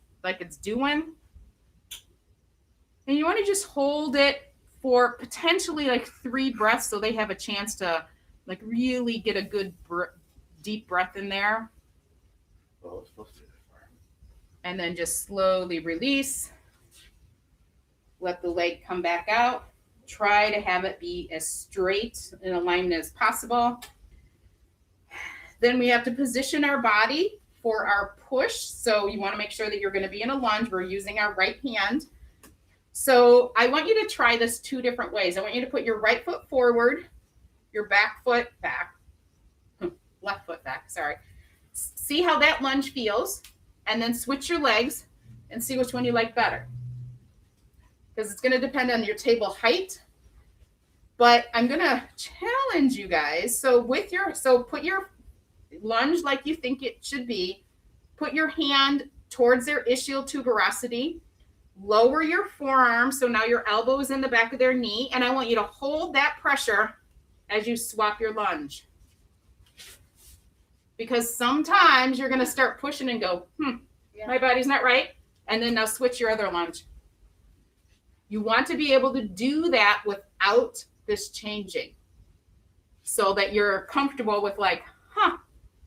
doing. And you want to just hold it for potentially like 3 breaths so they have a chance to like really get a good deep breath in there. Oh, it's supposed to. And then just slowly release. Let the leg come back out. Try to have it be as straight in alignment as possible. Then we have to position our body for our push. So you want to make sure that you're going to be in a lunge. We're using our right hand. So I want you to try this 2 different ways. I want you to put your right foot forward, your back foot back, left foot back, sorry. See how that lunge feels. And then switch your legs and see which one you like better. Because it's going to depend on your table height. But I'm going to challenge you guys. So put your lunge like you think it should be. Put your hand towards their ischial tuberosity. Lower your forearm. So now your elbow is in the back of their knee. And I want you to hold that pressure as you swap your lunge. Because sometimes you're going to start pushing and go, my body's not right. And then now switch your other lunge. You want to be able to do that without this changing so that you're comfortable with like,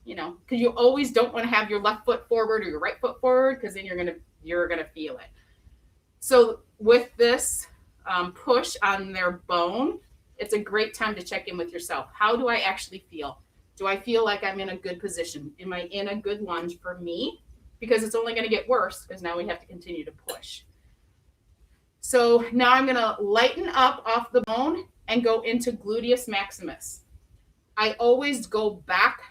because you always don't want to have your left foot forward or your right foot forward because then you're going to feel it. So with this push on their bone, it's a great time to check in with yourself. How do I actually feel? Do I feel like I'm in a good position? Am I in a good lunge for me? Because it's only going to get worse because now we have to continue to push. So now I'm going to lighten up off the bone and go into gluteus maximus. I always go back,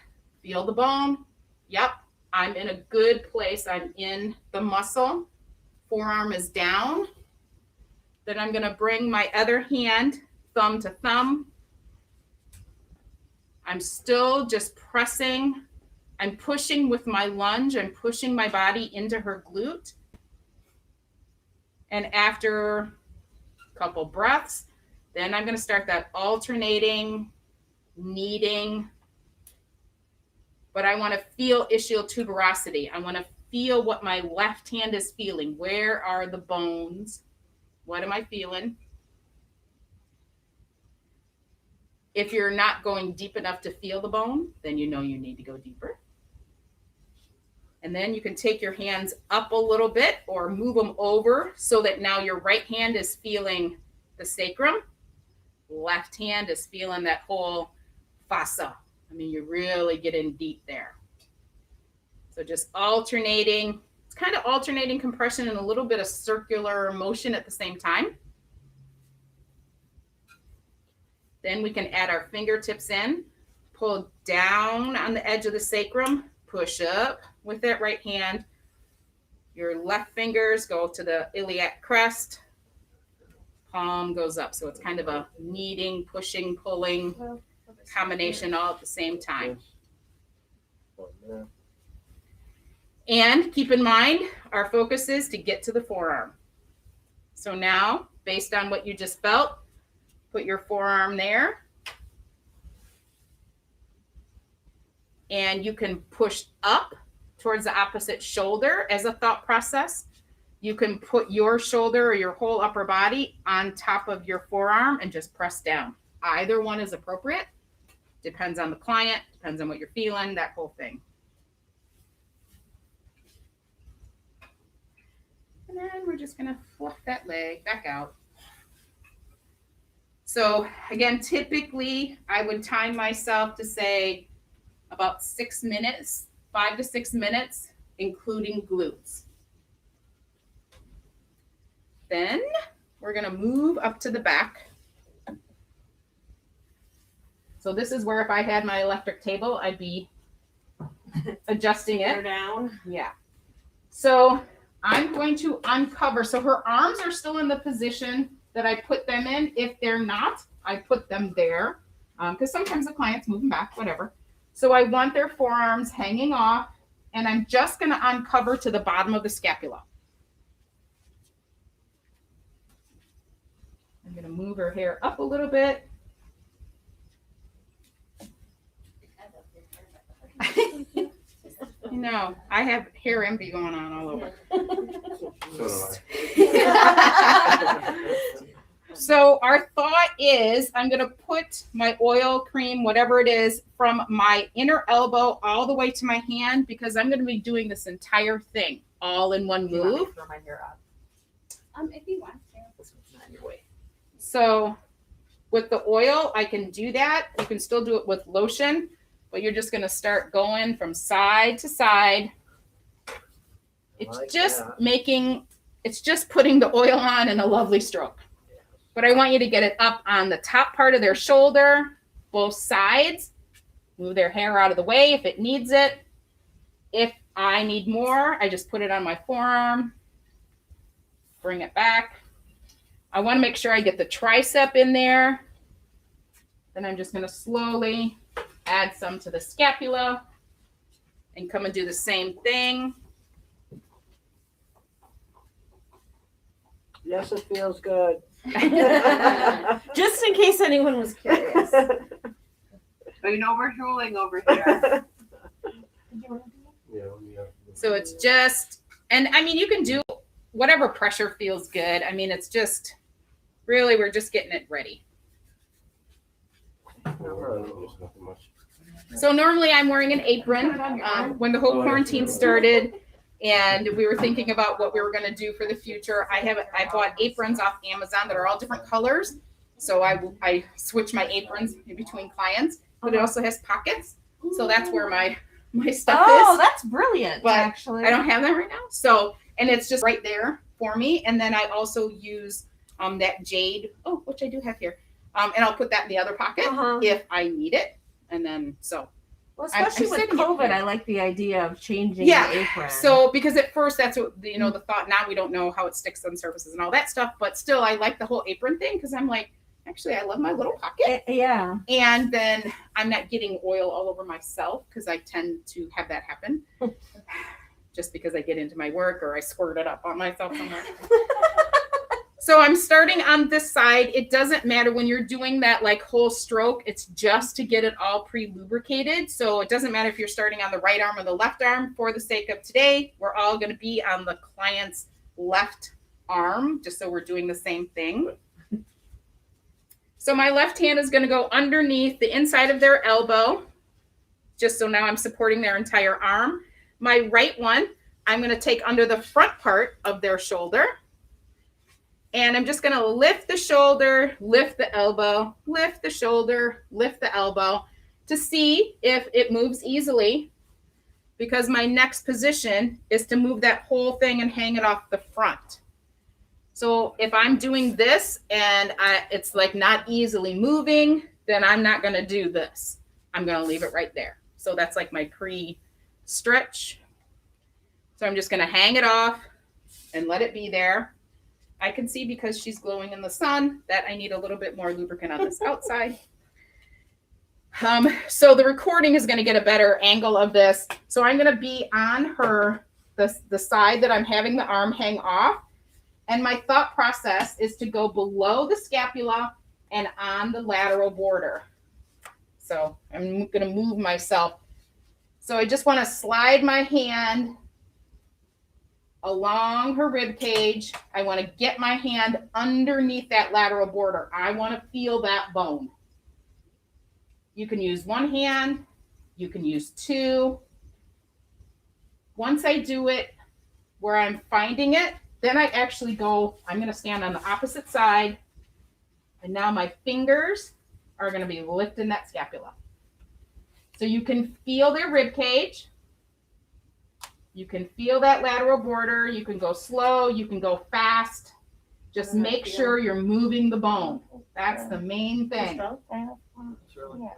feel the bone. Yep, I'm in a good place. I'm in the muscle. Forearm is down. Then I'm going to bring my other hand, thumb to thumb. I'm still just pressing. I'm pushing with my lunge. I'm pushing my body into her glute. And after a couple breaths, then I'm going to start that alternating, kneading. But I want to feel ischial tuberosity. I want to feel what my left hand is feeling. Where are the bones? What am I feeling? If you're not going deep enough to feel the bone, then you know you need to go deeper. And then you can take your hands up a little bit or move them over so that now your right hand is feeling the sacrum. Left hand is feeling that whole fossa. I mean, you really get in deep there. So just alternating. It's kind of alternating compression and a little bit of circular motion at the same time. Then we can add our fingertips in, pull down on the edge of the sacrum, push up with that right hand. Your left fingers go to the iliac crest, palm goes up. So it's kind of a kneading, pushing, pulling combination all at the same time. And keep in mind, our focus is to get to the forearm. So now, based on what you just felt, put your forearm there. And you can push up towards the opposite shoulder as a thought process. You can put your shoulder or your whole upper body on top of your forearm and just press down. Either one is appropriate. Depends on the client, depends on what you're feeling, that whole thing. And then we're just gonna fluff that leg back out. So again, typically I would time myself to say about 6 minutes, 5 to 6 minutes, including glutes. Then we're gonna move up to the back. So this is where if I had my electric table, I'd be adjusting it. Down. Yeah. So I'm going to uncover. So her arms are still in the position that I put them in. If they're not, I put them there. Because sometimes the clients move them back, whatever. So I want their forearms hanging off, and I'm just going to uncover to the bottom of the scapula. I'm going to move her hair up a little bit. No, I have hair envy going on all over. So do I. So our thought is I'm going to put my oil, cream, whatever it is, from my inner elbow all the way to my hand, because I'm going to be doing this entire thing all in one Do you want me move. to throw my hair up? If you want to. This one's not in your way. So with the oil, I can do that. You can still do it with lotion, but you're just going to start going from side to side. It's Like just that. it's just putting the oil on in a lovely stroke. But I want you to get it up on the top part of their shoulder, both sides. Move their hair out of the way if it needs it. If I need more, I just put it on my forearm. Bring it back. I want to make sure I get the tricep in there. Then I'm just going to slowly add some to the scapula and come and do the same thing. Yes, it feels good. Just in case anyone was curious. So you know we're drooling over here. Yeah. So it's just, and I mean, you can do whatever pressure feels good. I mean, it's just, really, we're just getting it ready. There's nothing much. So normally I'm wearing an apron. When the whole quarantine started and we were thinking about what we were going to do for the future, I bought aprons off Amazon that are all different colors. So I switch my aprons in between clients, but it also has pockets. So that's where my stuff is. Oh, that's brilliant, But actually. I don't have that right now. So, and it's just right there for me. And then I also use that jade, which I do have here. And I'll put that in the other pocket if I need it. And then, so. Well, I'm especially with sitting COVID, here. I like the idea of changing Yeah. the apron. So, because at first that's what, the thought, now we don't know how it sticks on surfaces and all that stuff. But still, I like the whole apron thing because I'm like, actually, I love my little pocket. Yeah. And then I'm not getting oil all over myself because I tend to have that happen. Just because I get into my work or I squirt it up on myself somewhere. So I'm starting on this side. It doesn't matter when you're doing that like whole stroke. It's just to get it all pre-lubricated. So it doesn't matter if you're starting on the right arm or the left arm. For the sake of today, we're all going to be on the client's left arm, just so we're doing the same thing. So my left hand is going to go underneath the inside of their elbow, just so now I'm supporting their entire arm. My right one, I'm going to take under the front part of their shoulder. And I'm just going to lift the shoulder, lift the elbow, lift the shoulder, lift the elbow to see if it moves easily, because my next position is to move that whole thing and hang it off the front. So if I'm doing this and it's like not easily moving, then I'm not going to do this. I'm going to leave it right there. So that's like my pre-stretch. So I'm just going to hang it off and let it be there. I can see because she's glowing in the sun that I need a little bit more lubricant on this outside. So the recording is going to get a better angle of this. So I'm going to be on her, the side that I'm having the arm hang off. And my thought process is to go below the scapula and on the lateral border. So I'm going to move myself. So I just want to slide my hand along her rib cage. I want to get my hand underneath that lateral border. I want to feel that bone. You can use one hand, you can use two. Once I do it where I'm finding it, then I actually go, I'm going to stand on the opposite side. And now my fingers are going to be lifting that scapula. So you can feel their rib cage. You can feel that lateral border. You can go slow. You can go fast. Just make sure you're moving the bone. That's the main thing. It's really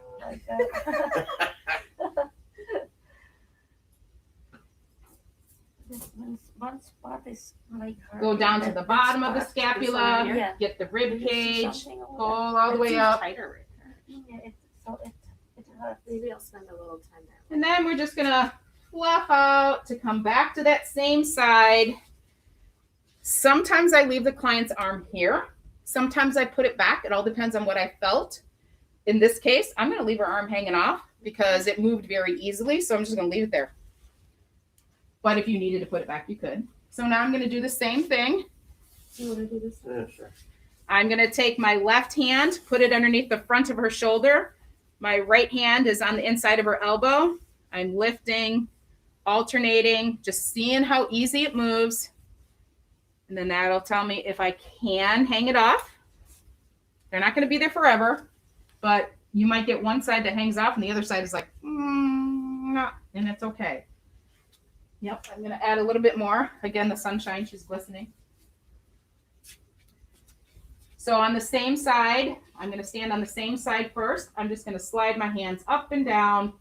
One spot is like Go down to the bottom of the scapula. Yeah. Get the rib cage. Something over Pull all the way up. there. Yeah, it hurts. Maybe I'll spend a little time there. And then we're just going to fluff out to come back to that same side. Sometimes I leave the client's arm here. Sometimes I put it back. It all depends on what I felt. In this case, I'm going to leave her arm hanging off because it moved very easily. So I'm just going to leave it there. But if you needed to put it back, you could. So now I'm going to do the same thing. You want to do this? Yeah, sure. I'm going to take my left hand, put it underneath the front of her shoulder. My right hand is on the inside of her elbow. I'm lifting, alternating, just seeing how easy it moves. And then that'll tell me if I can hang it off. They're not going to be there forever, but you might get one side that hangs off and the other side is like, no, and it's okay. Yep, I'm going to add a little bit more. Again, the sunshine, she's glistening. So on the same side, I'm going to stand on the same side first. I'm just going to slide my hands up and down,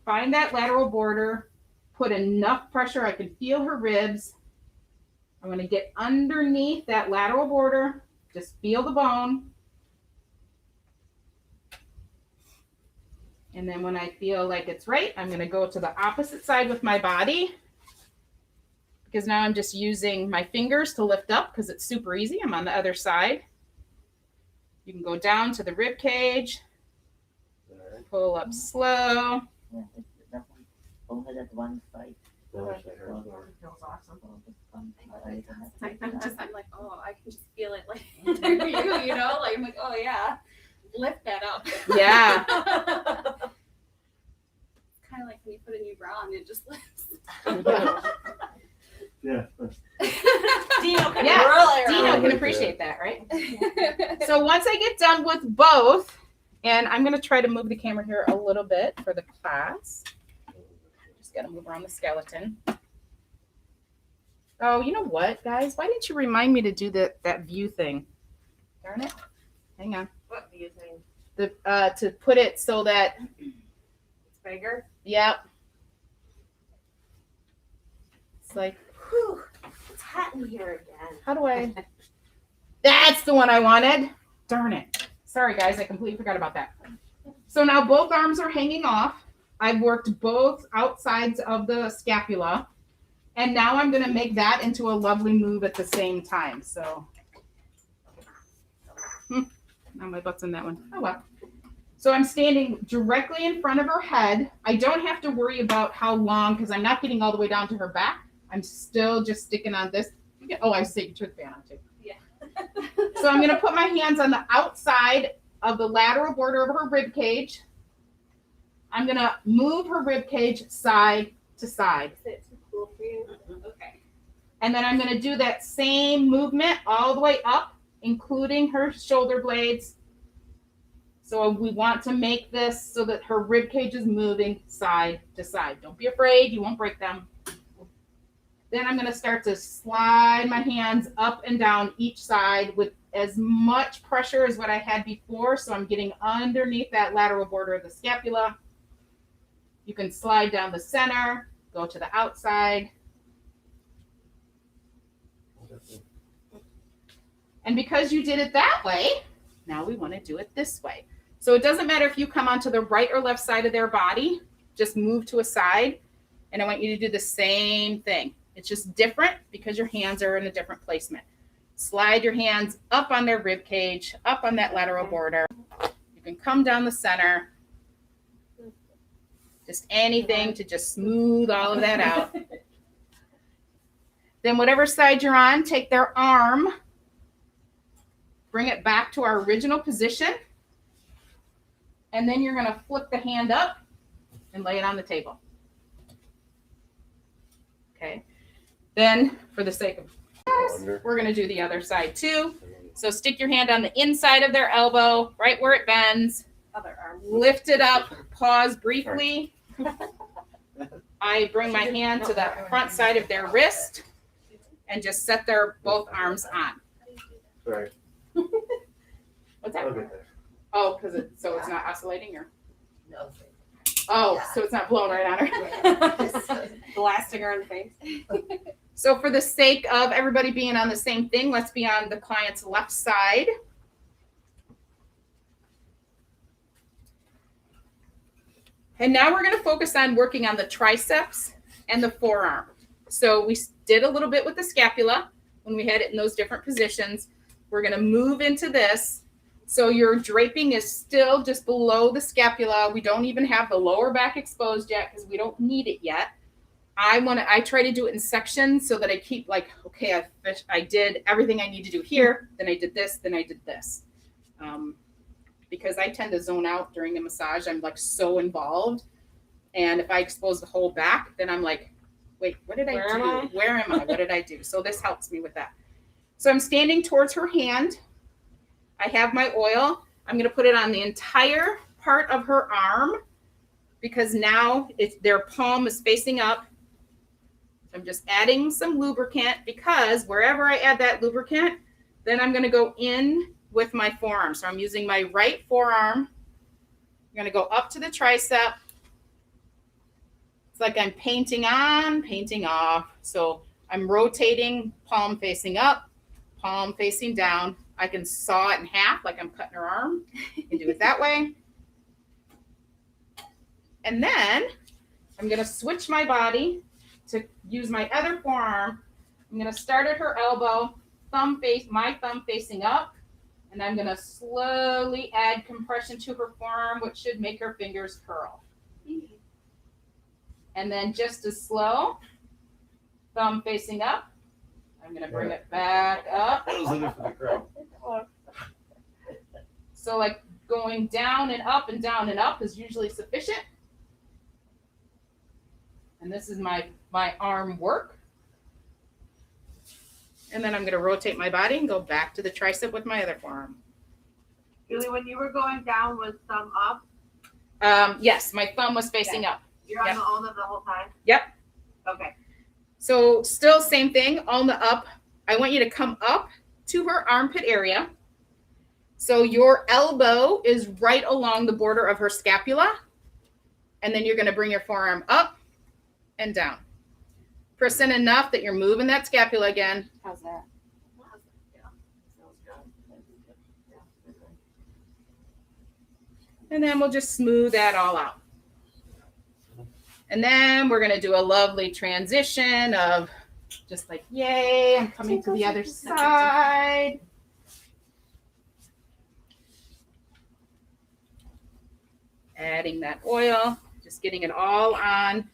find that lateral border, put enough pressure I can feel her ribs. I'm going to get underneath that lateral border, just feel the bone. And then when I feel like it's right, I'm going to go to the opposite side with my body. Because now I'm just using my fingers to lift up because it's super easy. I'm on the other side. You can go down to the rib cage, pull up slow. Yeah, that one. Only that one side. No, it's like hers, no. Feels awesome. I'm like, oh, I can just feel it like through you know? Like, I'm like, oh yeah, lift that up. Yeah. It's kind of like when you put a new bra on, it just lifts. Yeah. Dino can Yeah, really Dino can appreciate that, right? So once I get done with both, and I'm going to try to move the camera here a little bit for the class. Just got to move around the skeleton. Oh, you know what, guys? Why didn't you remind me to do that view thing? Darn it. Hang on. What do you think? To put it so that, It's bigger? yep. It's like, Whew, it's hot in here again. how do I? That's the one I wanted. Darn it. Sorry, guys. I completely forgot about that. So now both arms are hanging off. I've worked both outsides of the scapula. And now I'm going to make that into a lovely move at the same time. So now my butt's in that one. Oh, well. So I'm standing directly in front of her head. I don't have to worry about how long because I'm not getting all the way down to her back. I'm still just sticking on this. Oh, I see. You took the fan on too. Yeah. So I'm going to put my hands on the outside of the lateral border of her rib cage. I'm going to move her rib cage side to side. Is it too cool for you? Okay. And then I'm going to do that same movement all the way up, including her shoulder blades. So we want to make this so that her rib cage is moving side to side. Don't be afraid. You won't break them. Then I'm going to start to slide my hands up and down each side with as much pressure as what I had before. So I'm getting underneath that lateral border of the scapula. You can slide down the center, go to the outside. And because you did it that way, now we want to do it this way. So it doesn't matter if you come onto the right or left side of their body, just move to a side. And I want you to do the same thing. It's just different because your hands are in a different placement. Slide your hands up on their rib cage, up on that lateral border. You can come down the center. Just anything to just smooth all of that out. Then whatever side you're on, take their arm, bring it back to our original position. And then you're going to flip the hand up and lay it on the table. Okay. Then, for the sake of this, we're going to do the other side too. So stick your hand on the inside of their elbow, right where it bends. Other arm. Lift it up. Pause briefly. I bring my hand to the front side of their wrist and just set their both arms on. Sorry. What's that? I'll get there. Oh, because it's not oscillating, or No. oh, so it's not blowing right on her. Blasting her in the face. So for the sake of everybody being on the same thing, let's be on the client's left side. And now we're going to focus on working on the triceps and the forearm. So we did a little bit with the scapula when we had it in those different positions. We're going to move into this. So your draping is still just below the scapula. We don't even have the lower back exposed yet because we don't need it yet. I try to do it in sections so that I keep like, okay, I did everything I need to do here. Then I did this. Then I did this. Because I tend to zone out during the massage. I'm like so involved. And if I expose the whole back, then I'm like, wait, what did I do? Where am I? What did I do? So this helps me with that. So I'm standing towards her hand. I have my oil. I'm going to put it on the entire part of her arm because now their palm is facing up. I'm just adding some lubricant because wherever I add that lubricant, then I'm going to go in with my forearm. So I'm using my right forearm. I'm going to go up to the tricep. It's like I'm painting on, painting off. So I'm rotating, palm facing up, palm facing down. I can saw it in half like I'm cutting her arm. You can do it that way. And then I'm going to switch my body to use my other forearm. I'm going to start at her elbow, my thumb facing up. And I'm going to slowly add compression to her forearm, which should make her fingers curl. And then just as slow, thumb facing up. I'm going to bring it back up. I was looking for the crow. So like going down and up is usually sufficient. And this is my arm work. And then I'm going to rotate my body and go back to the tricep with my other forearm. Julie, when you were going down, was thumb up? Yes, my thumb was facing up. You're on the ulna the whole time? Yep. Okay. So still same thing, on the up. I want you to come up to her armpit area. So your elbow is right along the border of her scapula. And then you're going to bring your forearm up and down. Press in enough that you're moving that scapula again. How's that? And then we'll just smooth that all out. And then we're going to do a lovely transition of just like, yay, I'm coming to the other side. Adding that oil, just getting it all on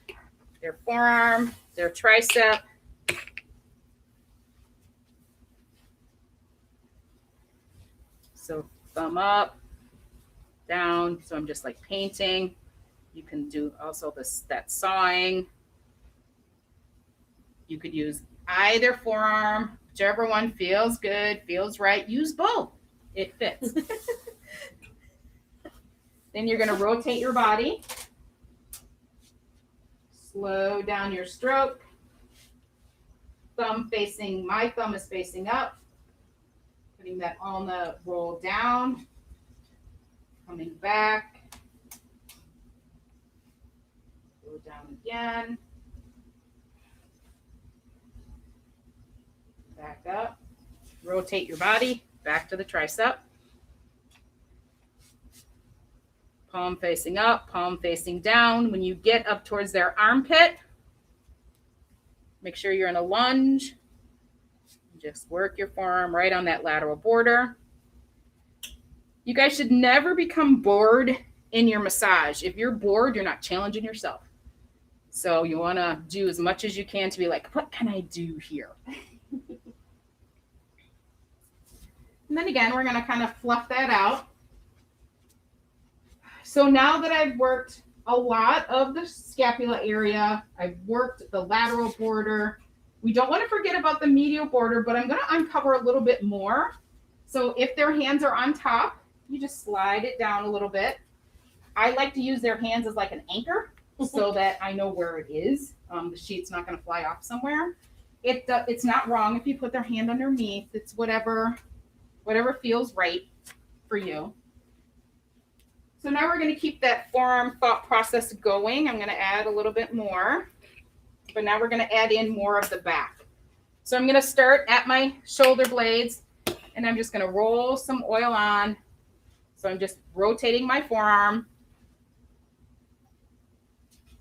their forearm, their tricep. So thumb up, down. So I'm just like painting. You can do also that sawing. You could use either forearm, whichever one feels good, feels right. Use both. It fits. Then you're going to rotate your body. Slow down your stroke. my thumb is facing up. Putting that ulna roll down. Coming back. Go down again. Back up. Rotate your body back to the tricep. Palm facing up, palm facing down. When you get up towards their armpit, make sure you're in a lunge. Just work your forearm right on that lateral border. You guys should never become bored in your massage. If you're bored, you're not challenging yourself. So you want to do as much as you can to be like, what can I do here? And then again, we're going to kind of fluff that out. So now that I've worked a lot of the scapula area, I've worked the lateral border. We don't want to forget about the medial border, but I'm going to uncover a little bit more. So if their hands are on top, you just slide it down a little bit. I like to use their hands as like an anchor so that I know where it is. The sheet's not going to fly off somewhere. It's not wrong if you put their hand underneath. It's whatever feels right for you. So now we're going to keep that forearm thought process going. I'm going to add a little bit more, but now we're going to add in more of the back. So I'm going to start at my shoulder blades, and I'm just going to roll some oil on. So I'm just rotating my forearm.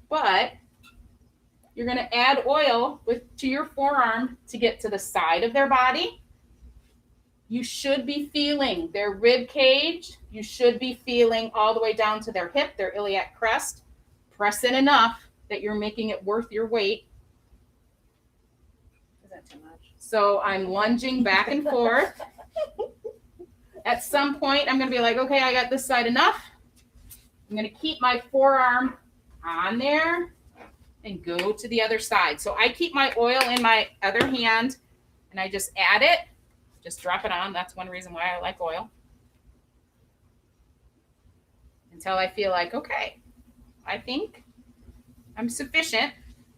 But you're going to add oil to your forearm to get to the side of their body. You should be feeling their rib cage. You should be feeling all the way down to their hip, their iliac crest. Press in enough that you're making it worth your weight. Is that too much? So I'm lunging back and forth. At some point, I'm going to be like, okay, I got this side enough. I'm going to keep my forearm on there and go to the other side. So I keep my oil in my other hand, and I just add it. Just drop it on. That's one reason why I like oil. Until I feel like, okay, I think I'm sufficient.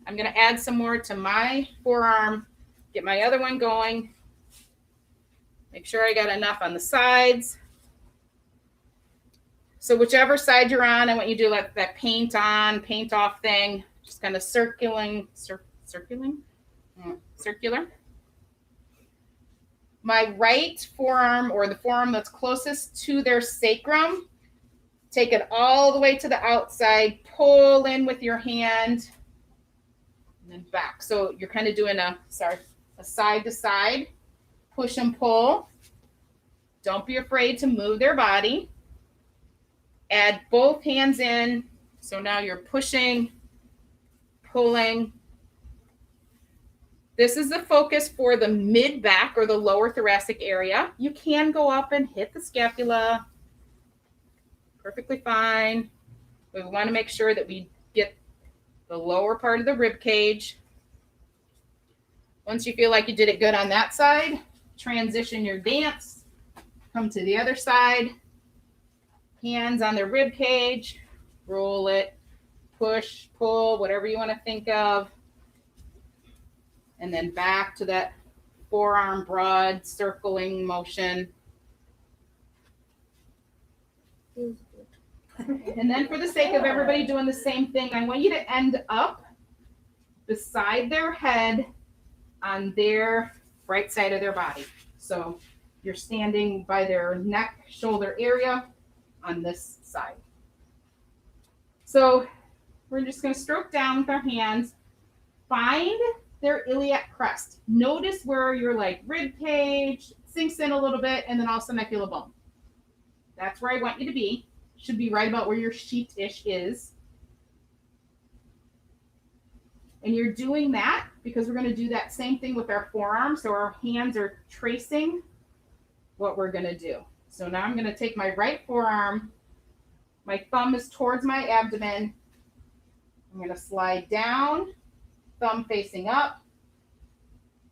I'm going to add some more to my forearm, get my other one going. Make sure I got enough on the sides. So whichever side you're on, I want you to do like that paint on, paint off thing. Just kind of circular. My right forearm, or the forearm that's closest to their sacrum, take it all the way to the outside, pull in with your hand, and then back. So you're kind of doing a side to side, push and pull. Don't be afraid to move their body. Add both hands in. So now you're pushing, pulling. This is the focus for the mid back or the lower thoracic area. You can go up and hit the scapula. Perfectly fine. We want to make sure that we get the lower part of the rib cage. Once you feel like you did it good on that side, transition your dance. Come to the other side. Hands on the rib cage. Roll it. Push, pull, whatever you want to think of. And then back to that forearm broad circling motion. And then for the sake of everybody doing the same thing, I want you to end up beside their head on their right side of their body. So you're standing by their neck, shoulder area on this side. So we're just going to stroke down with our hands. Find their iliac crest. Notice where your like rib cage sinks in a little bit, and then all of a sudden I feel a bone. That's where I want you to be. Should be right about where your sheet-ish is. And you're doing that because we're going to do that same thing with our forearms. So our hands are tracing what we're going to do. So now I'm going to take my right forearm. My thumb is towards my abdomen. I'm going to slide down, thumb facing up,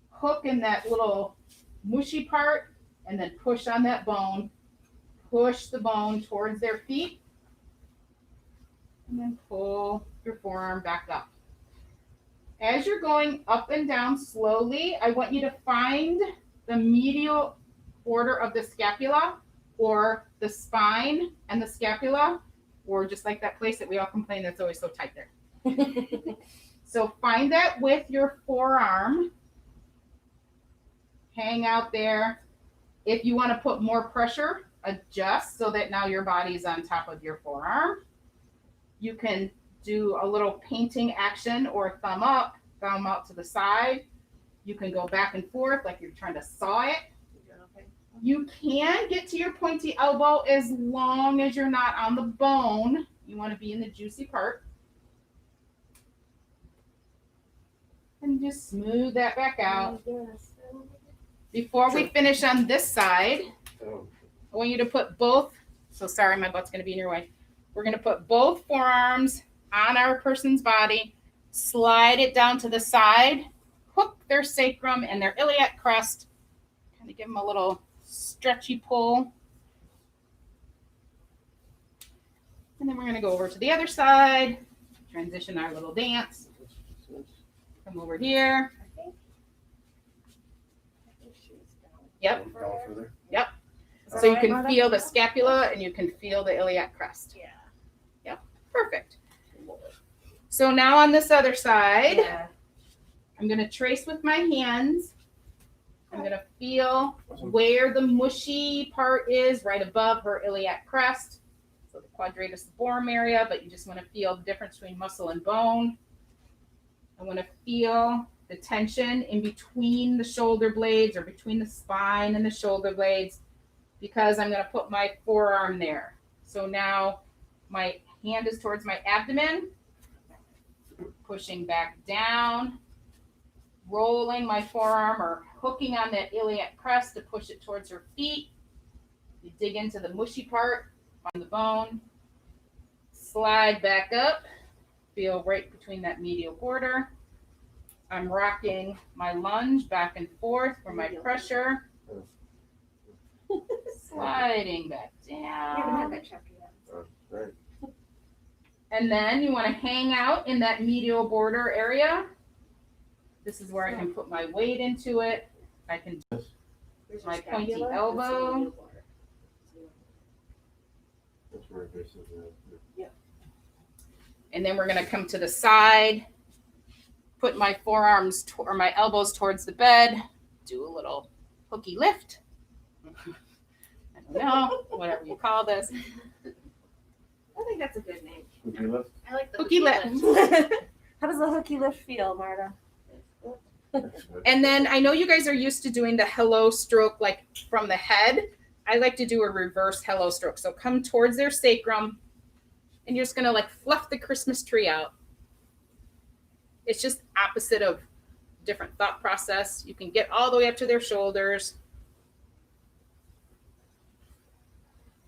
hook in that little mushy part, and then push on that bone. Push the bone towards their feet, and then pull your forearm back up. As as you're going up and down slowly, I want you to find the medial border of the scapula or the spine and the scapula, or just like that place that we all complain that's always so tight there. So find that with your forearm. Hang out there. If you want to put more pressure, adjust so that now your body's on top of your forearm. You can do a little painting action or thumb up, thumb out to the side. You can go back and forth like you're trying to saw it. You can get to your pointy elbow as long as you're not on the bone. You want to be in the juicy part. And just smooth that back out. Before we finish on this side, I want you to put both, so sorry, my butt's gonna be in your way. We're gonna put both forearms on our person's body, slide it down to the side, hook their sacrum and their iliac crest, kind of give them a little stretchy pull. And then we're gonna go over to the other side, transition our little dance. Come over here. Yep. Yep. So you can feel the scapula and you can feel the iliac crest. Yeah. Yep. Perfect. So now on this other side, I'm going to trace with my hands. I'm going to feel where the mushy part is right above her iliac crest. So the quadratus laborum area, but you just want to feel the difference between muscle and bone. I want to feel the tension in between the shoulder blades or between the spine and the shoulder blades, because I'm going to put my forearm there. So now my hand is towards my abdomen, pushing back down, rolling my forearm or hooking on that iliac crest to push it towards her feet. You dig into the mushy part on the bone, slide back up, feel right between that medial border. I'm rocking my lunge back and forth for my pressure. Sliding back down. Right. And then you want to hang out in that medial border area. This is where I can put my weight into it. I can do my pointy elbow. That's where it is. And then we're going to come to the side, put my forearms or my elbows towards the bed, do a little hooky lift. I don't know, whatever you call this. I think that's a good name. Would you lift? I like the Hooky lift. How does the hooky lift feel, Marta? And then I know you guys are used to doing the hello stroke like from the head. I like to do a reverse hello stroke. So come towards their sacrum and you're just going to like fluff the Christmas tree out. It's just opposite of different thought process. You can get all the way up to their shoulders.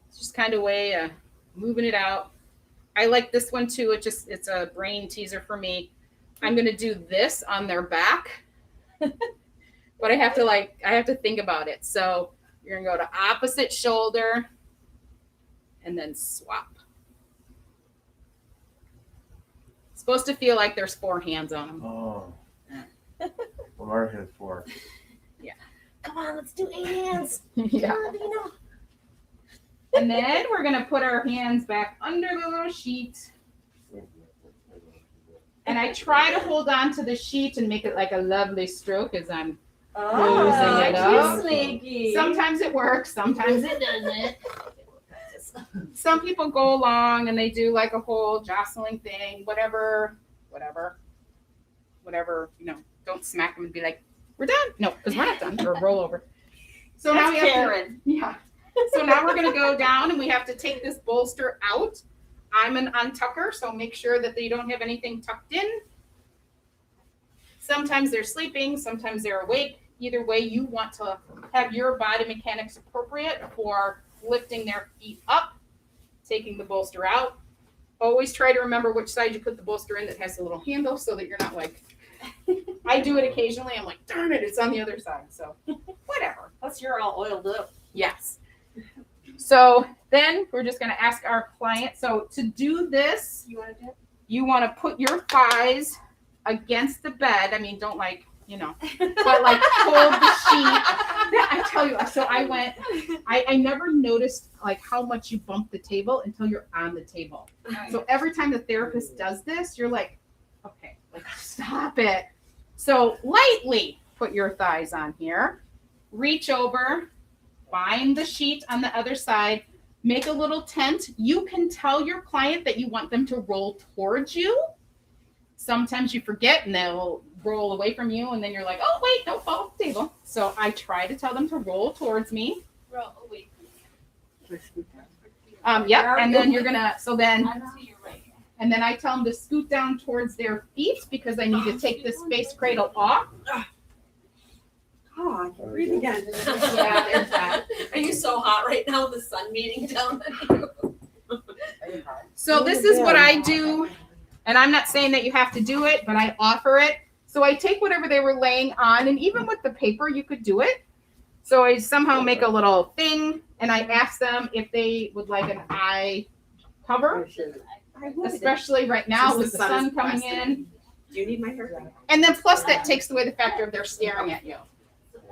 It's just kind of way of moving it out. I like this one too. It's a brain teaser for me. I'm going to do this on their back, but I have to think about it. So you're going to go to opposite shoulder and then swap. It's supposed to feel like there's 4 hands on them. Oh. Well, Mark has 4. Come on, let's do 8 hands. Yeah. Come on, Dino. And then we're going to put our hands back under the little sheet. And I try to hold on to the sheet and make it like a lovely stroke as I'm Oh, it up. too sneaky. sometimes it works, sometimes it doesn't. Some people go along and they do like a whole jostling thing, whatever, don't smack them and be like, we're done. No, because we're not done. Or roll over. So now we have Karen. yeah. So now we're going to go down and we have to take this bolster out. I'm an untucker, so make sure that they don't have anything tucked in. Sometimes they're sleeping, sometimes they're awake. Either way, you want to have your body mechanics appropriate for lifting their feet up, taking the bolster out. Always try to remember which side you put the bolster in that has the little handle so that you're not like, I do it occasionally. I'm like, darn it, it's on the other side. So whatever. Plus, you're all oiled up. Yes. So then we're just going to ask our client. So to do this, You want to do it? you want to put your thighs against the bed. I mean, don't like, you know, but like hold the sheet. I tell you, so I never noticed like how much you bump the table until you're on the table. So every time the therapist does this, you're like, okay, like stop it. So lightly put your thighs on here, reach over, find the sheet on the other side, make a little tent. You can tell your client that you want them to roll towards you. Sometimes you forget and they'll roll away from you, and then you're like, oh, wait, don't fall off the table. So I try to tell them to roll towards me. Yep, and then you're gonna, and then I tell them to scoot down towards their feet because I need to take this space cradle off. Oh, I can breathe again. Yeah, there's that. Are you so hot right now? The sun beating down on you. So this is what I do, and I'm not saying that you have to do it, but I offer it. So I take whatever they were laying on, and even with the paper, you could do it. So I somehow make a little thing, and I ask them if they would like an eye cover, especially right now with the sun coming in. Do you need my hair? And then plus that takes away the factor of they're staring at you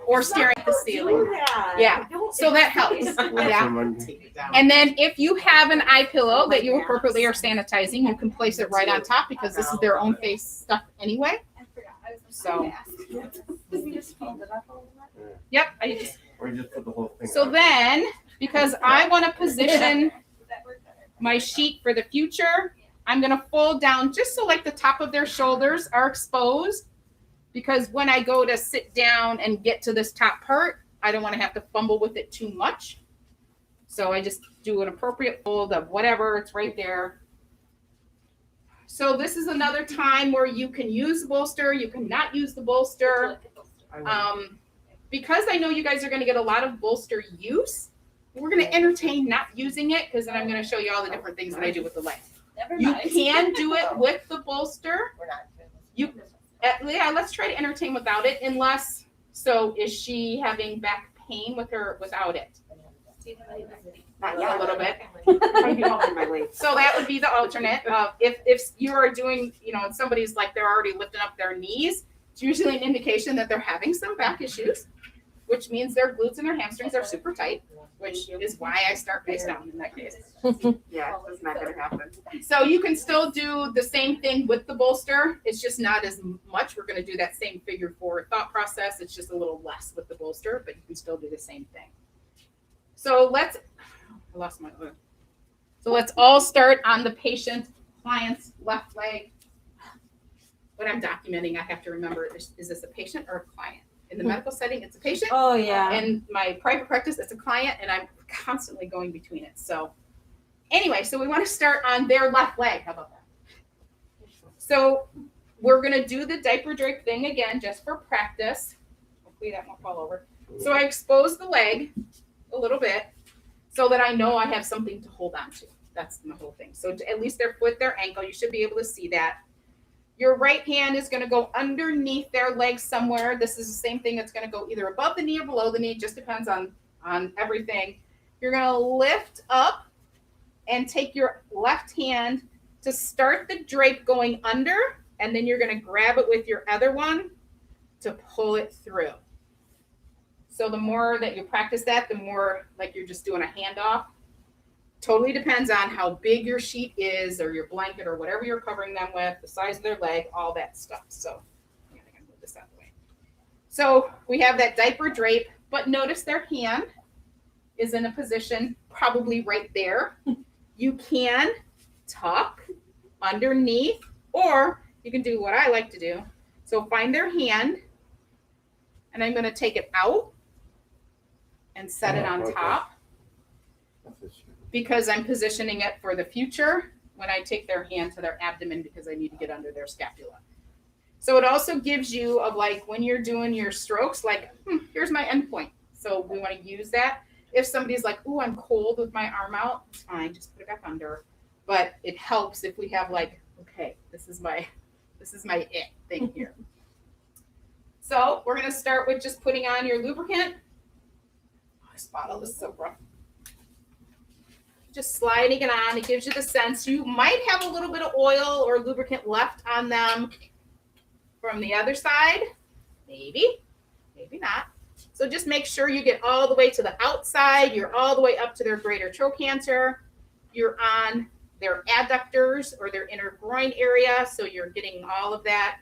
or staring at the ceiling. Yeah, so that helps. Yeah. Someone- And then if you have an eye pillow that you appropriately are sanitizing, you can place it right on top because this is their own face stuff anyway. So, yep. Or you just put the whole thing So on. then, because I want to position my sheet for the future, I'm going to fold down just so like the top of their shoulders are exposed. Because when I go to sit down and get to this top part, I don't want to have to fumble with it too much. So I just do an appropriate fold of whatever, it's right there. So this is another time where you can use the bolster, you cannot use the bolster. Because I know you guys are going to get a lot of bolster use, we're going to entertain not using it because then I'm going to show you all the different things that I do with the leg. You can do it with the bolster. Yeah, let's try to entertain without it, unless, so is she having back pain with her without it? Not yet, a little bit. So that would be the alternate. If you are doing, you know, and somebody's like, they're already lifting up their knees, it's usually an indication that they're having some back issues, which means their glutes and their hamstrings are super tight, which is why I start face down in that case. Yeah, it's not gonna happen. So you can still do the same thing with the bolster. It's just not as much. We're going to do that same figure 4 thought process. It's just a little less with the bolster, but you can still do the same thing. So I lost my other. So let's all start on the client's left leg. When I'm documenting, I have to remember, is this a patient or a client? In the medical setting, it's a patient. Oh, yeah. In my private practice, it's a client, and I'm constantly going between it. So anyway, so we want to start on their left leg. How about that? So we're going to do the diaper drape thing again, just for practice. Hopefully that won't fall over. So I expose the leg a little bit so that I know I have something to hold on to. That's the whole thing. So at least their foot, their ankle, you should be able to see that. Your right hand is going to go underneath their leg somewhere. This is the same thing. It's going to go either above the knee or below the knee. Just depends on everything. You're going to lift up and take your left hand to start the drape going under, and then you're going to grab it with your other one to pull it through. So the more that you practice that, the more like you're just doing a handoff. Totally depends on how big your sheet is or your blanket or whatever you're covering them with, the size of their leg, all that stuff. So I'm going to move this out of the way. So we have that diaper drape, but notice their hand is in a position probably right there. You can tuck underneath, or you can do what I like to do. So find their hand, and I'm going to take it out and set it on top. Because I'm positioning it for the future when I take their hand to their abdomen because I need to get under their scapula. So it also gives you of like when you're doing your strokes, like, here's my end point. So we want to use that. If somebody's like, oh, I'm cold with my arm out, it's fine, just put it back under. But it helps if we have like, okay, this is my it thing here. So we're going to start with just putting on your lubricant. Oh, this bottle is so rough. Just sliding it on. It gives you the sense. You might have a little bit of oil or lubricant left on them. From the other side, maybe not. So just make sure you get all the way to the outside. You're all the way up to their greater trochanter. You're on their adductors or their inner groin area. So you're getting all of that.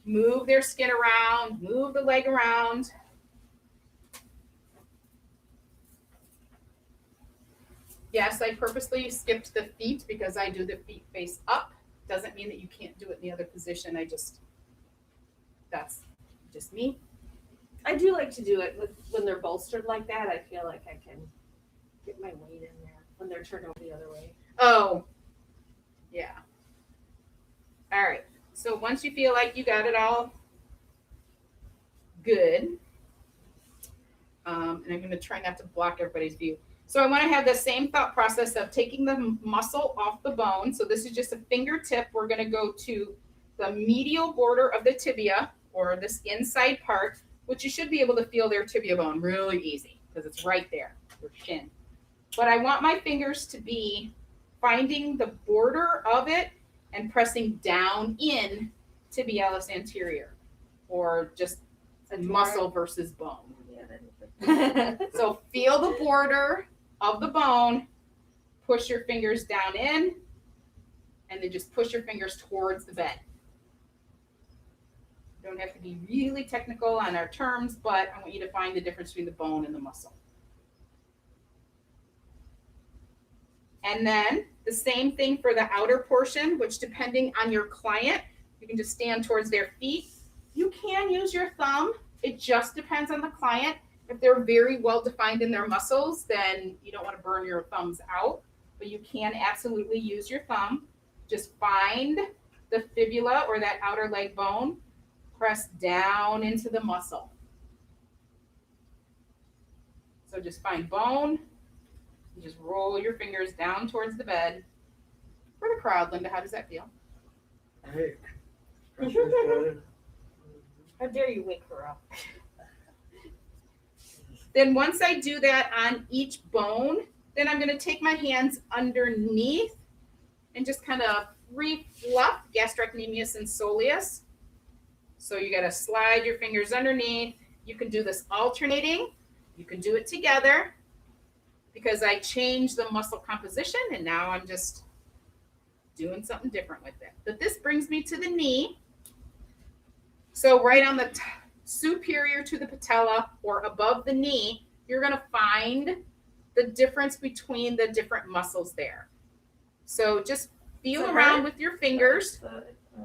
Move their skin around, move the leg around. Yes, I purposely skipped the feet because I do the feet face up. Doesn't mean that you can't do it in the other position. That's just me. I do like to do it when they're bolstered like that. I feel like I can get my weight in there when they're turned over the other way. Oh, yeah. All right. So once you feel like you got it all good, and I'm going to try not to block everybody's view. So I want to have the same thought process of taking the muscle off the bone. So this is just a fingertip. We're going to go to the medial border of the tibia, or this inside part, which you should be able to feel their tibia bone really easy because it's right there, your shin. But I want my fingers to be finding the border of it and pressing down in tibialis anterior, or just muscle versus bone. So feel the border of the bone, push your fingers down in, and then just push your fingers towards the bed. Don't have to be really technical on our terms, but I want you to find the difference between the bone and the muscle. And then the same thing for the outer portion, which depending on your client, you can just stand towards their feet. You can use your thumb. It just depends on the client. If they're very well defined in their muscles, then you don't want to burn your thumbs out, but you can absolutely use your thumb. Just find the fibula or that outer leg bone, press down into the muscle. So just find bone, and just roll your fingers down towards the bed. For the crowd, Linda, how does that feel? Hey, pressure's good. How dare you wake her up? Then once I do that on each bone, then I'm going to take my hands underneath and just kind of refluff gastrocnemius and soleus. So you got to slide your fingers underneath. You can do this alternating. You can do it together because I changed the muscle composition and now I'm just doing something different with it. But this brings me to the knee. So right on the superior to the patella or above the knee, you're going to find the difference between the different muscles there. So just feel around with your fingers.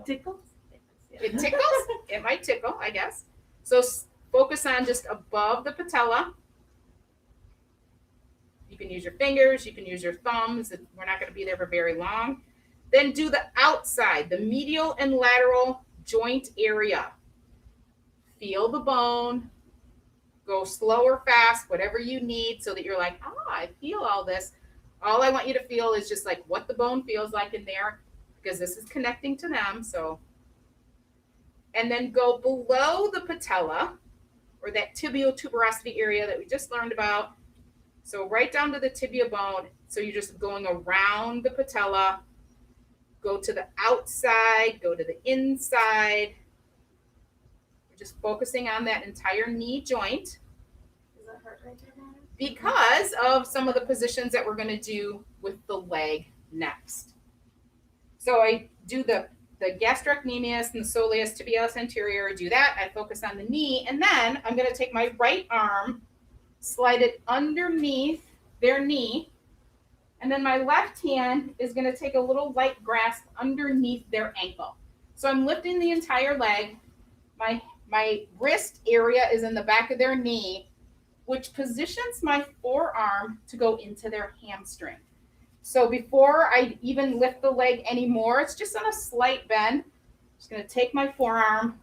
Tickles? It tickles. It might tickle, I guess. So focus on just above the patella. You can use your fingers. You can use your thumbs. We're not going to be there for very long. Then do the outside, the medial and lateral joint area. Feel the bone. Go slow or fast, whatever you need, so that you're like, I feel all this. All I want you to feel is just like what the bone feels like in there, because this is connecting to them. So, and then go below the patella, or that tibial tuberosity area that we just learned about. So right down to the tibia bone. So you're just going around the patella. Go to the outside, go to the inside. We're just focusing on that entire knee joint. Does that hurt right there, Mom? Because of some of the positions that we're going to do with the leg next. So I do the gastrocnemius and the soleus tibialis anterior, do that. I focus on the knee, and then I'm going to take my right arm, slide it underneath their knee, and then my left hand is going to take a little light grasp underneath their ankle. So I'm lifting the entire leg. My wrist area is in the back of their knee, which positions my forearm to go into their hamstring. So before I even lift the leg anymore, it's just on a slight bend. I'm just going to take my forearm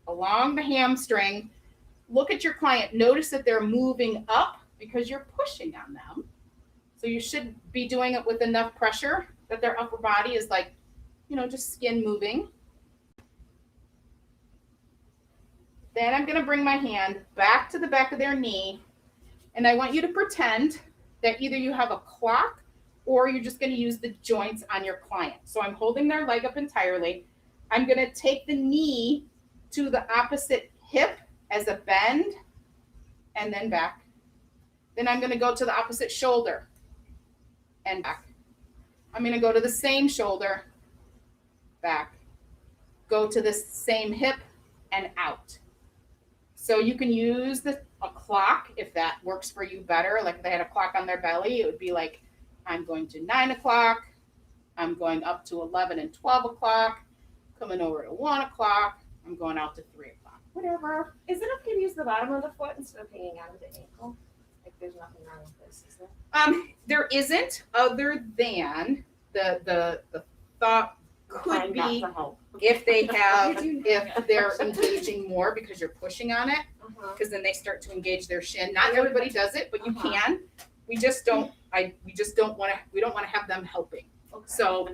along the hamstring. Look at your client. Notice that they're moving up because you're pushing on them. So you should be doing it with enough pressure that their upper body is like, just skin moving. Then I'm going to bring my hand back to the back of their knee, and I want you to pretend that either you have a clock or you're just going to use the joints on your client. So I'm holding their leg up entirely. I'm gonna take the knee to the opposite hip as a bend and then back. Then I'm gonna go to the opposite shoulder and back. I'm gonna go to the same shoulder, back. Go to the same hip and out. So you can use a clock if that works for you better. Like if they had a clock on their belly, it would be like, I'm going to 9 o'clock, I'm going up to 11 and 12 o'clock, coming over to 1 o'clock, I'm going out to 3 o'clock, whatever. Is it okay to use the bottom of the foot instead of hanging out of the ankle? Like there's nothing wrong with this, is there? There isn't, other than the thought could Trying not be to help. if they have, if they're engaging more because you're pushing on it, Uh-huh. because then they start to engage their shin. Not everybody does it, but you can. We just don't. We just don't want to. We don't want to have them helping. Okay. So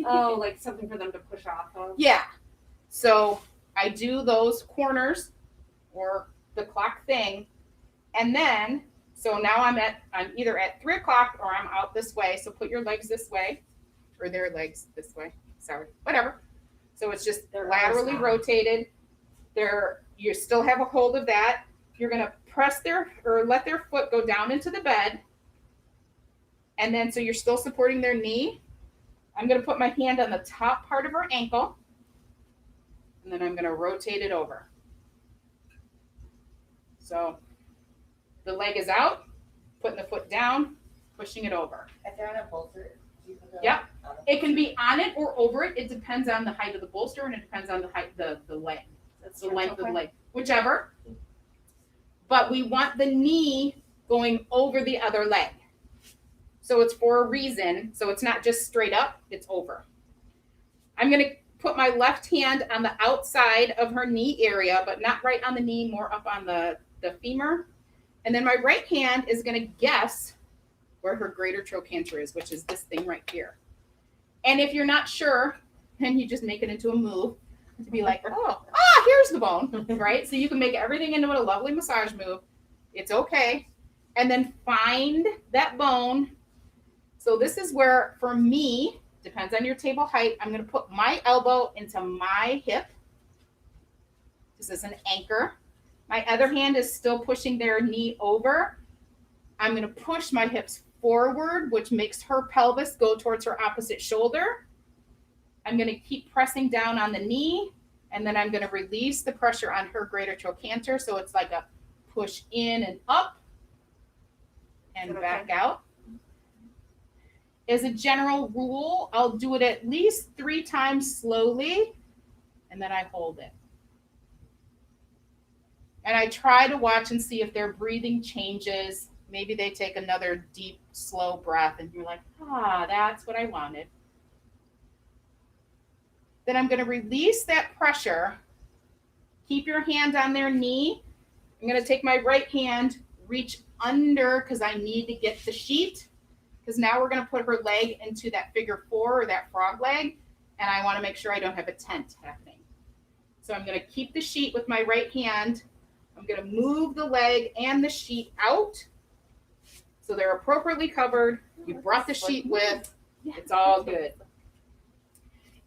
Oh, like something for them to push off of. yeah. So I do those corners or the clock thing, and then so now I'm either at 3 o'clock or I'm out this way. So put your legs this way, or their legs this way. Sorry, whatever. So it's just They're laterally always on. rotated. You still have a hold of that. You're gonna press let their foot go down into the bed. And then so you're still supporting their knee. I'm gonna put my hand on the top part of her ankle. And then I'm gonna rotate it over. So the leg is out, putting the foot down, pushing it over. If they're on a bolster, you can go. Yep. on a It can be on it or over it. It depends on the height of the bolster and it depends on the height, the leg, That's the your length of the okay. leg, whichever. But we want the knee going over the other leg. So it's for a reason. So it's not just straight up, it's over. I'm going to put my left hand on the outside of her knee area, but not right on the knee, more up on the femur. And then my right hand is going to guess where her greater trochanter is, which is this thing right here. And if you're not sure, then you just make it into a move to be like, here's the bone, right? So you can make everything into a lovely massage move. It's okay. And then find that bone. So this is where, for me, depends on your table height, I'm going to put my elbow into my hip. This is an anchor. My other hand is still pushing their knee over. I'm going to push my hips forward, which makes her pelvis go towards her opposite shoulder. I'm going to keep pressing down on the knee, and then I'm going to release the pressure on her greater trochanter. So it's like a push in and up and back out. As a general rule, I'll do it at least 3 times slowly, and then I hold it. And I try to watch and see if their breathing changes. Maybe they take another deep, slow breath, and you're like, that's what I wanted. Then I'm going to release that pressure. Keep your hand on their knee. I'm going to take my right hand, reach under because I need to get the sheet. Because now we're going to put her leg into that figure 4 or that frog leg. And I want to make sure I don't have a tent happening. So I'm going to keep the sheet with my right hand. I'm going to move the leg and the sheet out. So they're appropriately covered. You brought the sheet with. It's all good.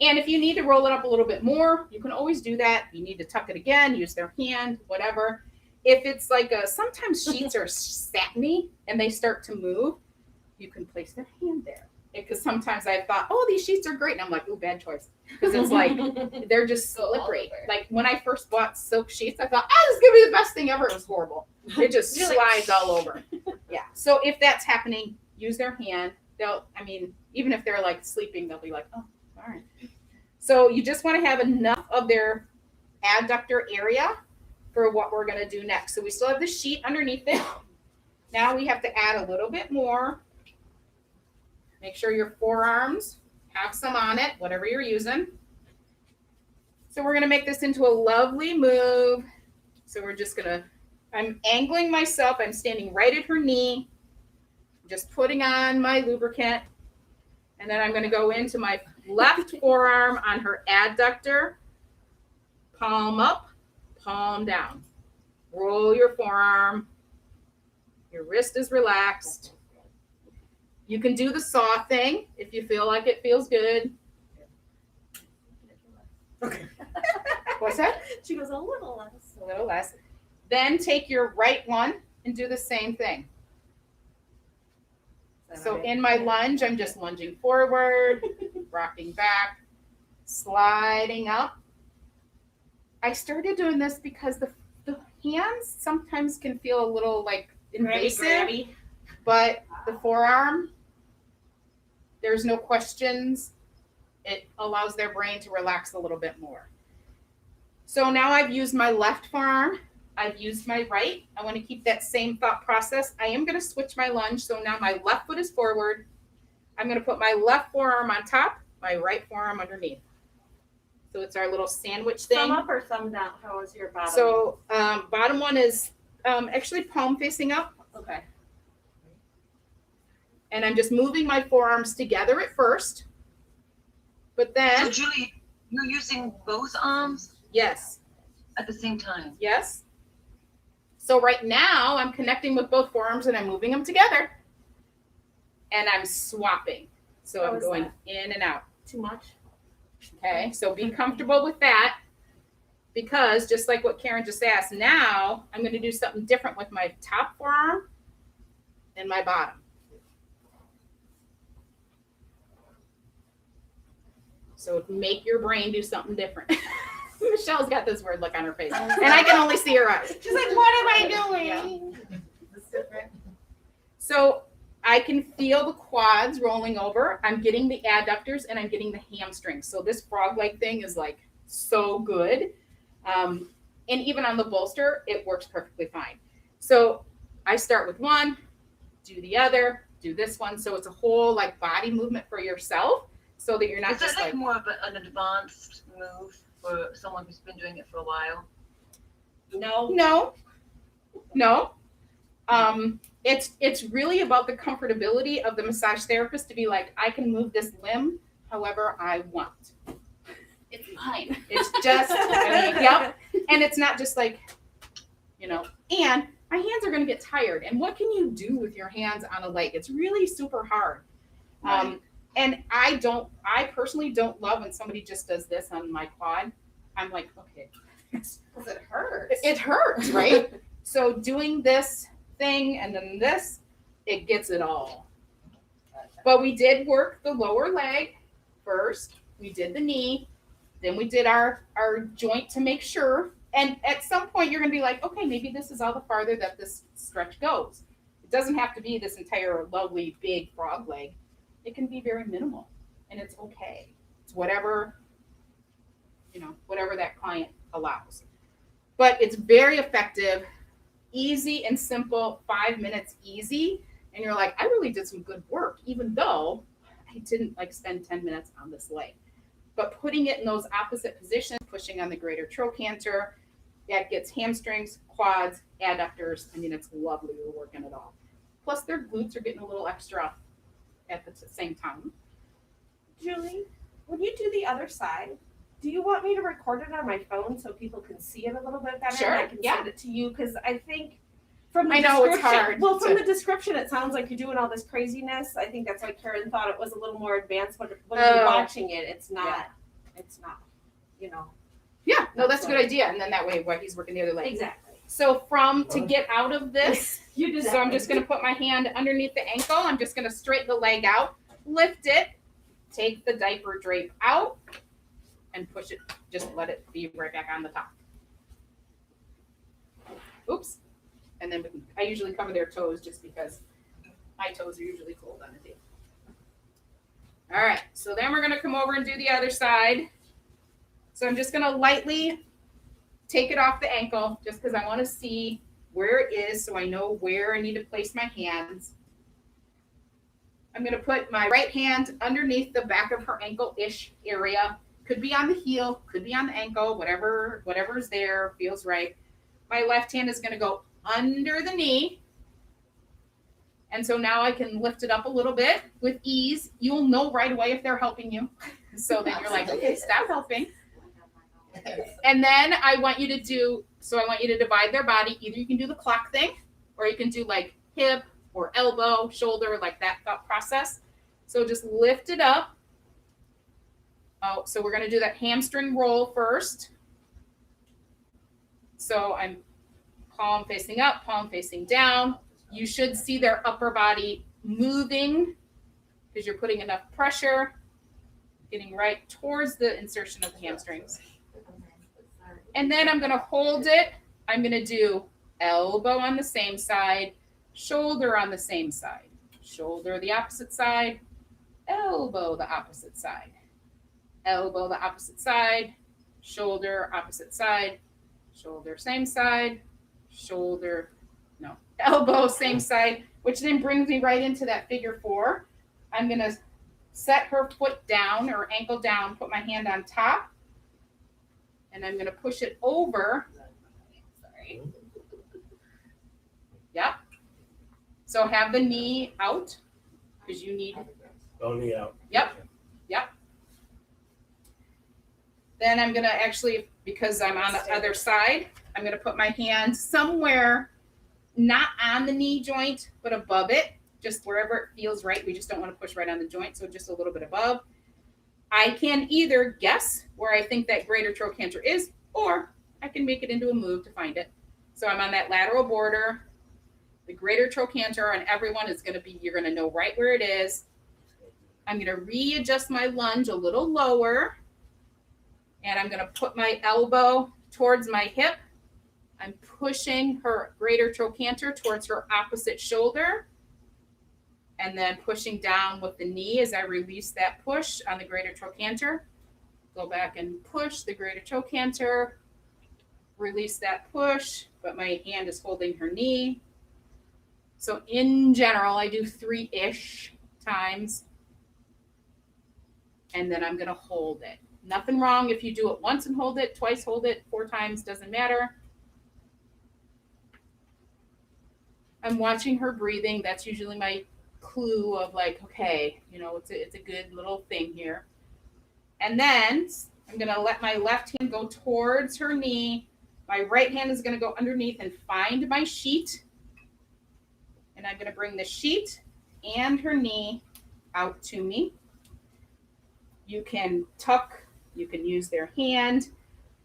And if you need to roll it up a little bit more, you can always do that. You need to tuck it again, use their hand, whatever. If it's like sometimes sheets are satiny and they start to move, you can place their hand there. Because sometimes I thought, these sheets are great. And I'm like, bad choice. Because it's like, they're just slippery. Like when I first bought silk sheets, I thought, this is going to be the best thing ever. It was horrible. It just slides all over. Yeah. So if that's happening, use their hand. Even if they're like sleeping, they'll be like, all right. So you just want to have enough of their adductor area for what we're going to do next. So we still have the sheet underneath it. Now we have to add a little bit more. Make sure your forearms have some on it, whatever you're using. So we're going to make this into a lovely move. So we're just going to, I'm angling myself. I'm standing right at her knee, just putting on my lubricant. And then I'm going to go into my left forearm on her adductor, palm up, palm down. Roll your forearm. Your wrist is relaxed. You can do the saw thing if you feel like it feels good. What's that? She goes, a little less. A little less. Then take your right one and do the same thing. So in my lunge, I'm just lunging forward, rocking back, sliding up. I started doing this because the hands sometimes can feel a little like invasive, Grabby. but the forearm, there's no questions. It allows their brain to relax a little bit more. So now I've used my left forearm. I've used my right. I want to keep that same thought process. I am going to switch my lunge. So now my left foot is forward. I'm going to put my left forearm on top, my right forearm underneath. So it's our little sandwich thing. Thumb up or thumb down? How is your bottom? So bottom one is actually palm facing up. Okay. And I'm just moving my forearms together at first. But So then, Julie, you're using both arms yes, at the same time? yes. So right now I'm connecting with both forearms and I'm moving them together. And I'm swapping. So How I'm is going that? in and out. Too much? Okay, so be comfortable with that because just like what Karen just asked, now I'm going to do something different with my top forearm and my bottom. So make your brain do something different. Michelle's got this weird look on her face, and I can only see her eyes. She's like, what am I doing? So I can feel the quads rolling over. I'm getting the adductors and I'm getting the hamstrings. So this frog leg thing is like so good. And even on the bolster, it works perfectly fine. So I start with one, do the other, do this one. So it's a whole like body movement for yourself so that you're not Is that just like like, more of an advanced move for someone who's been doing it for a while? No. no. It's really about the comfortability of the massage therapist to be like, I can move this limb however I want. It's mine. It's just, yep. And it's not just like, and my hands are going to get tired. And what can you do with your hands on a leg? It's really super hard. And I personally don't love when somebody just does this on my quad. I'm like, okay. Because it hurts. It hurts, right? So doing this thing and then this, it gets it all. But we did work the lower leg first. We did the knee. Then we did our joint to make sure. And at some point you're going to be like, okay, maybe this is all the farther that this stretch goes. It doesn't have to be this entire lovely big frog leg. It can be very minimal and it's okay. It's whatever that client allows. But it's very effective, easy and simple, 5 minutes easy. And you're like, I really did some good work, even though I didn't like spend 10 minutes on this leg. But putting it in those opposite positions, pushing on the greater trochanter, that gets hamstrings, quads, adductors. I mean, it's lovely. We're working it all. Plus their glutes are getting a little extra at the same time. Julie, when you do the other side, do you want me to record it on my phone so people can see it a little bit better? Sure, And I can yeah. send it to you because I think from the I know, it's description- hard Well, from to- the description, it sounds like you're doing all this craziness. I think that's why Karen thought it was a little more advanced. When Oh. you're watching it, it's not. Yeah. It's not. Yeah, no, that's a good idea. And then that way, while he's working the other leg. Exactly. So to get out of this, You do that. so I'm just going to put my hand underneath the ankle. I'm just going to straighten the leg out, lift it, take the diaper drape out, and push it. Just let it be right back on the top. Oops. And then I usually cover their toes just because my toes are usually cold on the day. All right. So then we're going to come over and do the other side. So I'm just going to lightly take it off the ankle just because I want to see where it is so I know where I need to place my hands. I'm going to put my right hand underneath the back of her ankle-ish area. Could be on the heel, could be on the ankle, whatever's there feels right. My left hand is going to go under the knee. And so now I can lift it up a little bit with ease. You'll know right away if they're helping you. So then you're like, okay, stop helping. And then I want you to divide their body. Either you can do the clock thing or you can do like hip or elbow, shoulder, like that thought process. So just lift it up Oh, so we're going to do that hamstring roll first. So I'm palm facing up, palm facing down. You should see their upper body moving because you're putting enough pressure, getting right towards the insertion of the hamstrings. And then I'm going to hold it. I'm going to do elbow on the same side, shoulder on the same side, shoulder the opposite side, elbow the opposite side, elbow the opposite side, shoulder opposite side, shoulder same side, shoulder, no, elbow same side, which then brings me right into that figure 4. I'm going to set her foot down or ankle down, put my hand on top, and I'm going to push it over. Sorry. Yep. So have the knee out because you need. Go knee out. Yep. Yep. Then I'm going to actually, because I'm on the other side, I'm going to put my hand somewhere not on the knee joint, but above it, just wherever it feels right. We just don't want to push right on the joint, so just a little bit above. I can either guess where I think that greater trochanter is, or I can make it into a move to find it. So I'm on that lateral border. The greater trochanter on everyone is going to be, you're going to know right where it is. I'm going to readjust my lunge a little lower, and I'm going to put my elbow towards my hip. I'm pushing her greater trochanter towards her opposite shoulder, and then pushing down with the knee as I release that push on the greater trochanter. Go back and push the greater trochanter, release that push, but my hand is holding her knee. So in general, I do 3-ish times, and then I'm going to hold it. Nothing wrong if you do it once and hold it, twice hold it, 4 times, doesn't matter. I'm watching her breathing. That's usually my clue of like, okay, you know, it's a good little thing here. And then I'm going to let my left hand go towards her knee. My right hand is going to go underneath and find my sheet. And I'm going to bring the sheet and her knee out to me. You can tuck, you can use their hand.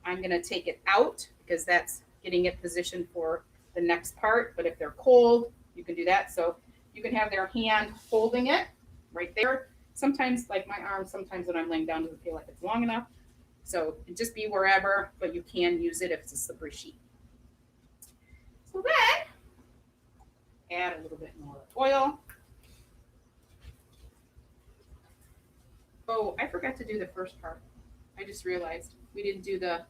I'm going to take it out because that's getting it positioned for the next part. But if they're cold, you can do that. So you can have their hand holding it right there. Sometimes, like my arm, sometimes when I'm laying down, doesn't feel like it's long enough. So just be wherever, but you can use it if it's a slippery sheet. So then, add a little bit more oil. Oh, I forgot to do the first part. I just realized we didn't do the.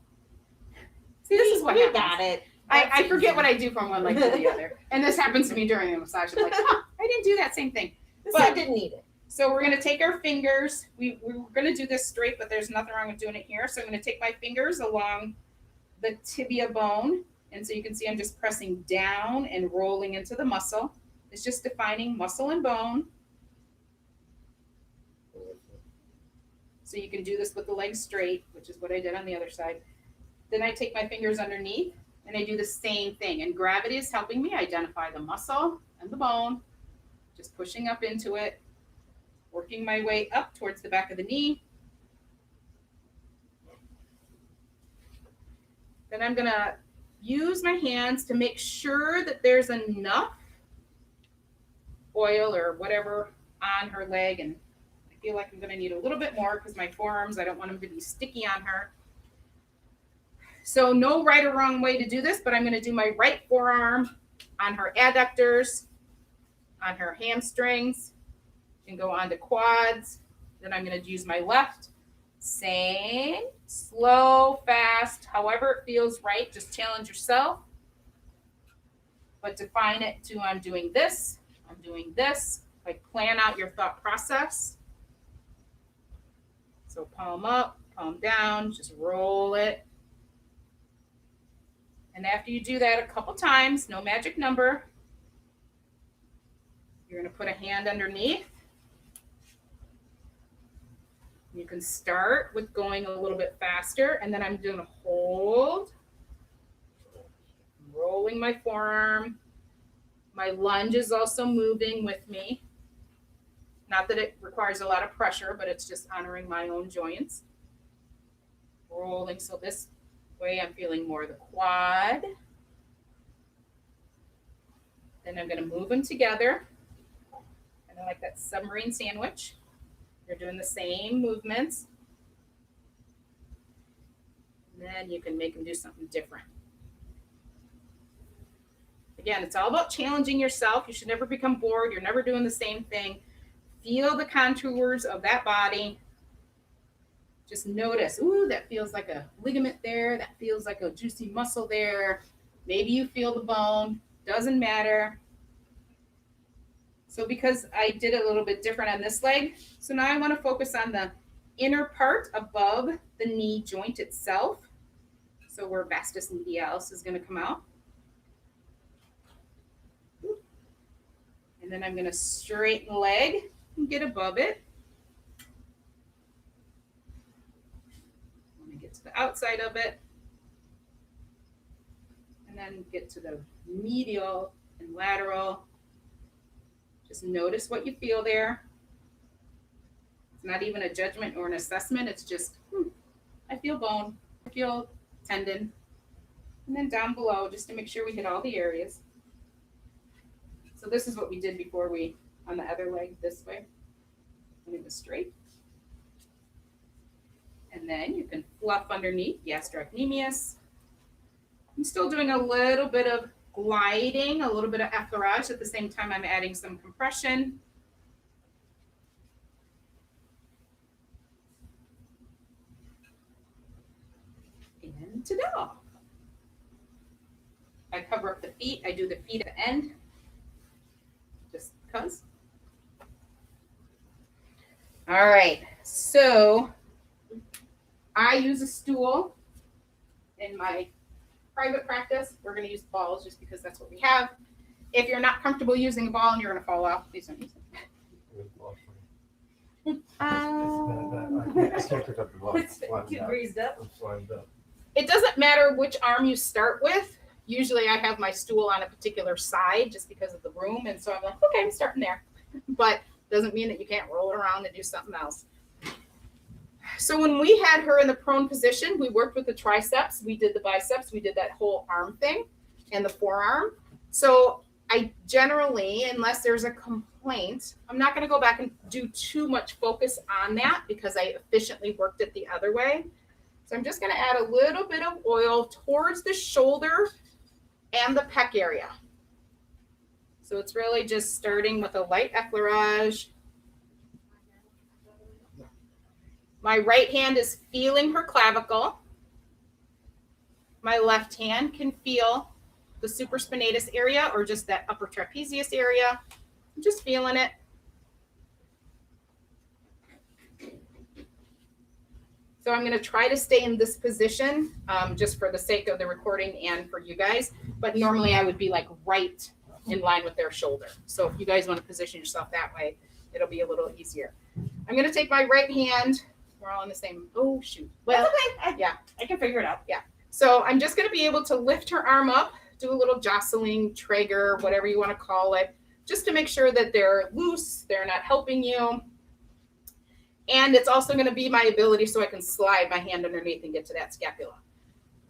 See, this is what happens. got it. I forget what I do from one leg to the other. And this happens to me during the massage. I'm like, I didn't do that same thing. But I didn't need it. So we're going to take our fingers. We were going to do this straight, but there's nothing wrong with doing it here. So I'm going to take my fingers along the tibia bone. And so you can see I'm just pressing down and rolling into the muscle. It's just defining muscle and bone. So you can do this with the legs straight, which is what I did on the other side. Then I take my fingers underneath and I do the same thing. And gravity is helping me identify the muscle and the bone. Just pushing up into it, working my way up towards the back of the knee. Then I'm going to use my hands to make sure that there's enough oil or whatever on her leg. And I feel like I'm going to need a little bit more because my forearms, I don't want them to be sticky on her. So no right or wrong way to do this, but I'm going to do my right forearm on her adductors, on her hamstrings, and go on to quads. Then I'm going to use my left. Same, slow, fast, however it feels right. Just challenge yourself. But define it to I'm doing this, I'm doing this. Like plan out your thought process. So palm up, palm down, just roll it. And after you do that a couple times, no magic number, you're going to put a hand underneath. You can start with going a little bit faster, and then I'm going to hold, rolling my forearm. My lunge is also moving with me. Not that it requires a lot of pressure, but it's just honoring my own joints. rolling. So this way I'm feeling more of the quad. Then I'm going to move them together. Kind of like that submarine sandwich. You're doing the same movements. And then you can make them do something different. Again, it's all about challenging yourself. You should never become bored. You're never doing the same thing. Feel the contours of that body. Just notice, ooh, that feels like a ligament there. That feels like a juicy muscle there. Maybe you feel the bone. Doesn't matter. So because I did it a little bit different on this leg, so now I want to focus on the inner part above the knee joint itself. So where vastus medialis is going to come out. And then I'm going to straighten the leg and get above it. I'm going to get to the outside of it. And then get to the medial and lateral. Just notice what you feel there. It's not even a judgment or an assessment. It's just, I feel bone. I feel tendon. And then down below, just to make sure we hit all the areas. So this is what we did before we, on the other leg, this way. And it was straight. And then you can fluff underneath, gastrocnemius. I'm still doing a little bit of gliding, a little bit of effleurage. At the same time, I'm adding some compression. And ta-da! I cover up the feet. I do the feet at the end. Just because. All right, so I use a stool in my private practice. We're going to use balls just because that's what we have. If you're not comfortable using a ball and you're going to fall off, please don't use it. I can't pick up the ball. Get greased up. I'm slimed up. It doesn't matter which arm you start with. Usually I have my stool on a particular side just because of the room. And so I'm like, okay, I'm starting there. But doesn't mean that you can't roll around and do something else. So when we had her in the prone position, we worked with the triceps, we did the biceps, we did that whole arm thing and the forearm. So I generally, unless there's a complaint, I'm not going to go back and do too much focus on that because I efficiently worked it the other way. So I'm just going to add a little bit of oil towards the shoulder and the pec area. So it's really just starting with a light effleurage. My right hand is feeling her clavicle. My left hand can feel the supraspinatus area or just that upper trapezius area. I'm just feeling it. So I'm going to try to stay in this position just for the sake of the recording and for you guys. But normally I would be like right in line with their shoulder. So if you guys want to position yourself that way, it'll be a little easier. I'm going to take my right hand. We're all in the same, oh shoot. Well, That's okay. I can figure it out. Yeah. So I'm just going to be able to lift her arm up, do a little jostling, Traeger, whatever you want to call it, just to make sure that they're loose, they're not helping you. And it's also going to be my ability so I can slide my hand underneath and get to that scapula.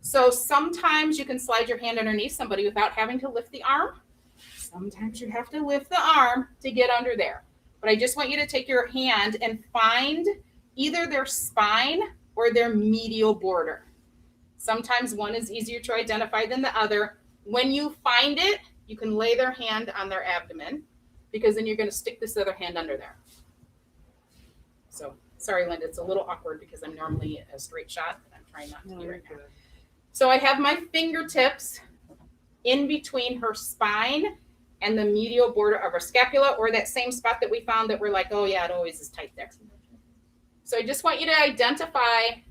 So sometimes you can slide your hand underneath somebody without having to lift the arm. Sometimes you have to lift the arm to get under there. But I just want you to take your hand and find either their spine or their medial border. Sometimes one is easier to identify than the other. When you find it, you can lay their hand on their abdomen because then you're going to stick this other hand under there. So, sorry, Linda, it's a little awkward because I'm normally a straight shot, but I'm trying not to be right now. So I have my fingertips in between her spine and the medial border of her scapula, or that same spot that we found that we're like, oh yeah, it always is tight there. So I just want you to identify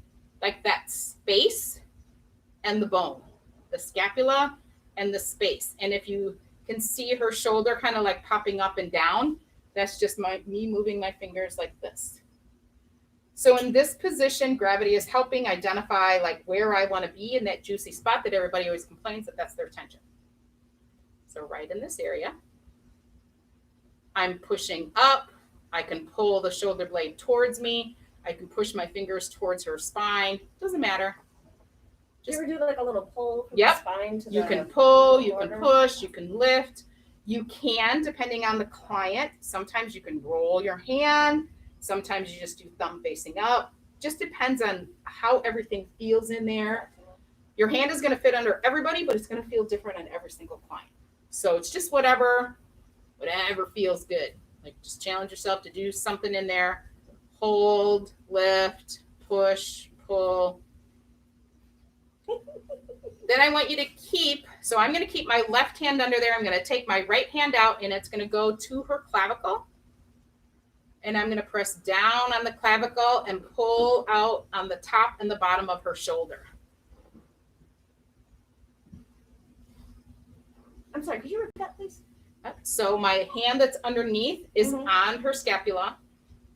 like that space and the bone, the scapula and the space. And if you can see her shoulder kind of like popping up and down, that's just me moving my fingers like this. So in this position, gravity is helping identify like where I want to be in that juicy spot that everybody always complains that that's their tension. So right in this area, I'm pushing up. I can pull the shoulder blade towards me. I can push my fingers towards her spine. Doesn't matter. Do you ever do like a little pull from Yep. the spine to You the can pull, you can border? push, you can lift. You can, depending on the client. Sometimes you can roll your hand. Sometimes you just do thumb facing up. Just depends on how everything feels in there. Your hand is going to fit under everybody, but it's going to feel different on every single client. So it's just whatever feels good. Like just challenge yourself to do something in there. Hold, lift, push, pull. Then I want you to keep, so I'm going to keep my left hand under there. I'm going to take my right hand out and it's going to go to her clavicle. And I'm going to press down on the clavicle and pull out on the top and the bottom of her shoulder. I'm sorry, could you repeat that, please? So my hand that's underneath is on her scapula.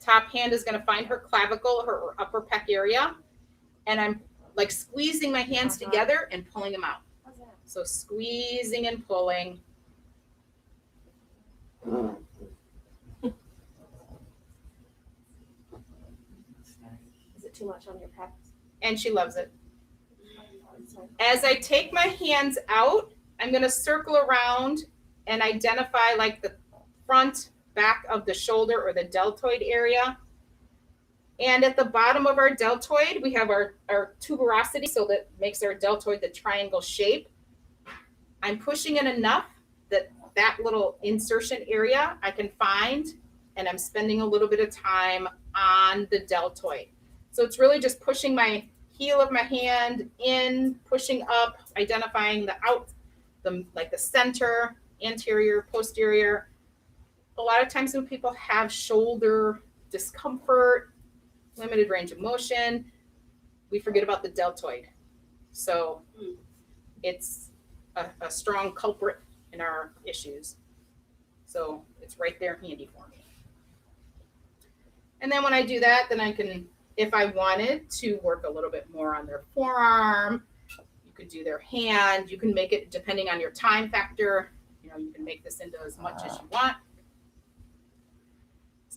Top hand is going to find her clavicle, her upper pec area. And I'm like squeezing my hands together and pulling them out. So squeezing and pulling. Is it too much on your pecs? And she loves it. As I take my hands out, I'm going to circle around and identify like the front, back of the shoulder or the deltoid area. And at the bottom of our deltoid, we have our tuberosity, so that makes our deltoid the triangle shape. I'm pushing it enough that that little insertion area I can find, and I'm spending a little bit of time on the deltoid. So it's really just pushing my heel of my hand in, pushing up, identifying the like the center, anterior, posterior. A lot of times when people have shoulder discomfort, limited range of motion, we forget about the deltoid. So it's a strong culprit in our issues. So it's right there handy for me. And then when I do that, then I can, if I wanted to work a little bit more on their forearm, you could do their hand. You can make it depending on your time factor. You know, you can make this into as much as you want.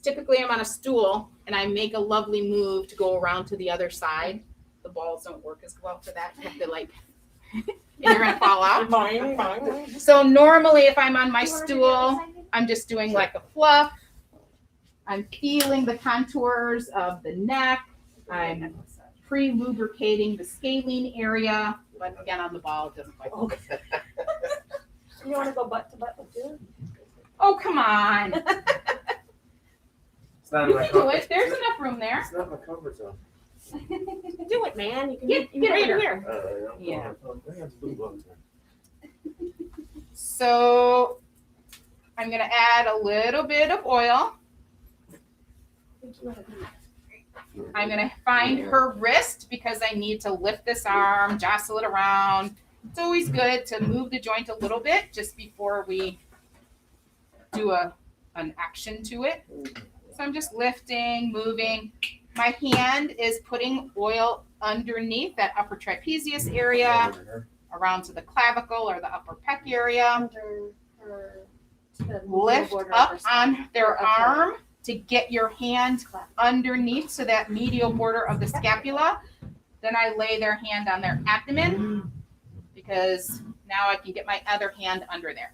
Typically I'm on a stool and I make a lovely move to go around to the other side. The balls don't work as well for that. You have to like, you're gonna fall out. So normally if I'm on my stool, I'm just doing like a fluff. I'm feeling the contours of the neck. I'm pre-lubricating the scalene area. But again, on the ball, it doesn't quite work. You want to go butt to butt with you? Oh, come on. It's not You my can do comfort. it. There's enough room there. It's not my comfort zone. Do it, man. You can Get right over here. Yeah. That's blue bugs there. So I'm going to add a little bit of oil. I'm going to find her wrist because I need to lift this arm, jostle it around. It's always good to move the joint a little bit just before we do an action to it. So I'm just lifting, moving. My hand is putting oil underneath that upper trapezius area, around to the clavicle or the upper pec area. Under her, to the Lift border of up her spine. on their arm to get your hand underneath to that medial border of the scapula. Then I lay their hand on their abdomen because now I can get my other hand under there.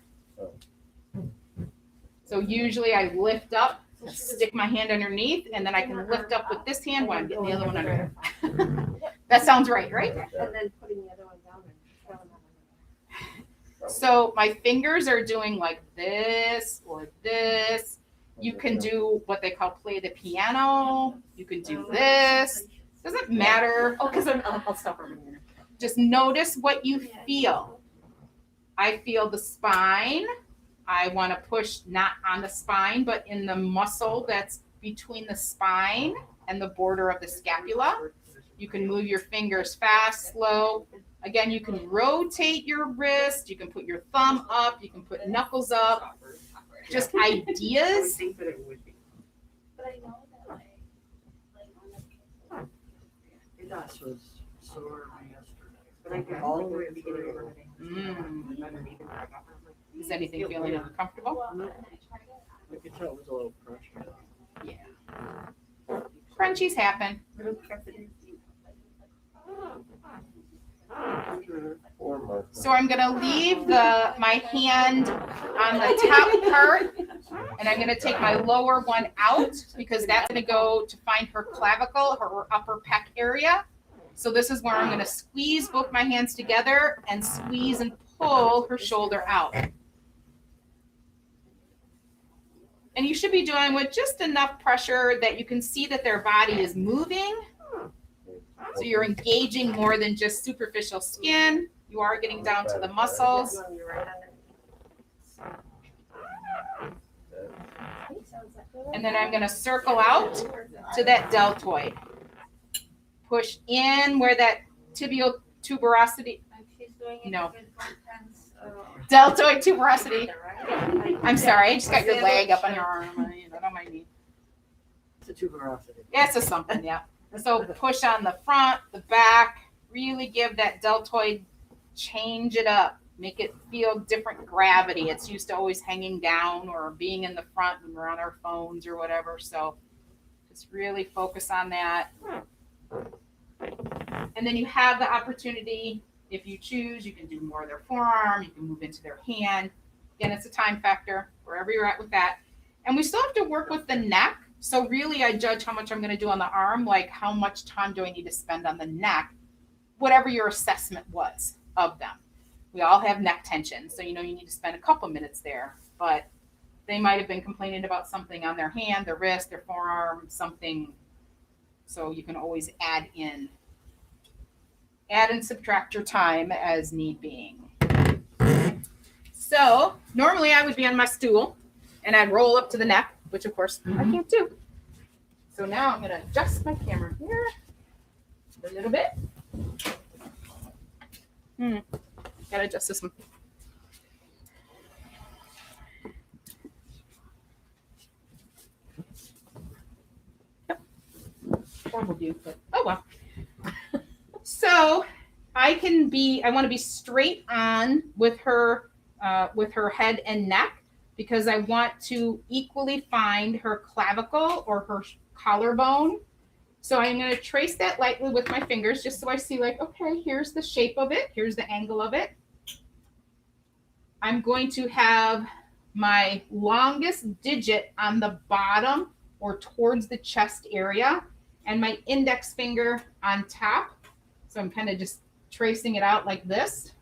So usually I lift up, stick my hand underneath, and then I can lift up with this hand while I'm getting the other one under there. That sounds right, right? And then putting the other one down and throwing that under. So my fingers are doing like this or this. You can do what they call play the piano. You can do this. Doesn't matter. Oh, because I'll stop for a minute. Just notice what you feel. I feel the spine. I want to push not on the spine, but in the muscle that's between the spine and the border of the scapula. You can move your fingers fast, slow. Again, you can rotate your wrist. You can put your thumb up. You can put knuckles up. Just ideas. But I know that like Gosh, was sore yesterday. All the way through. Is anything feeling uncomfortable? I could tell it was a little pressure. Yeah. Crunchies happen. Or Martha. So I'm gonna leave my hand on the top part, and I'm gonna take my lower one out because that's gonna go to find her clavicle, her upper pec area. So this is where I'm gonna squeeze both my hands together and squeeze and pull her shoulder out. And you should be doing with just enough pressure that you can see that their body is moving. So you're engaging more than just superficial skin. You are getting down to the muscles. And then I'm going to circle out to that deltoid. Push in wwhere that tibial tuberosity. No. Deltoid tuberosity. I'm sorry, I just got your leg up on your arm. I don't mind me. It's a tuberosity. Yeah, it's a something, yeah. So push on the front, the back, really give that deltoid, change it up, make it feel different gravity. It's used to always hanging down or being in the front when we're on our phones or whatever. So just really focus on that. And then you have the opportunity, if you choose, you can do more of their forearm, you can move into their hand. Again, it's a time factor, wherever you're at with that. And we still have to work with the neck. So really, I judge how much I'm going to do on the arm, like how much time do I need to spend on the neck, whatever your assessment was of them. We all have neck tension, so you need to spend a couple minutes there. But they might have been complaining about something on their hand, their wrist, their forearm, something. So you can always add and subtract your time as need being. So normally I would be on my stool and I'd roll up to the neck, which of course I can't do. So now I'm going to adjust my camera here a little bit. Gotta adjust this one. Yep. Double view, but oh well. So I want to be straight on with her head and neck, because I want to equally find her clavicle or her collarbone. So I'm going to trace that lightly with my fingers just so I see, like, okay, here's the shape of it. Here's the angle of it. I'm going to have my longest digit on the bottom or towards the chest area and my index finger on top. So I'm kind of just tracing it out like this.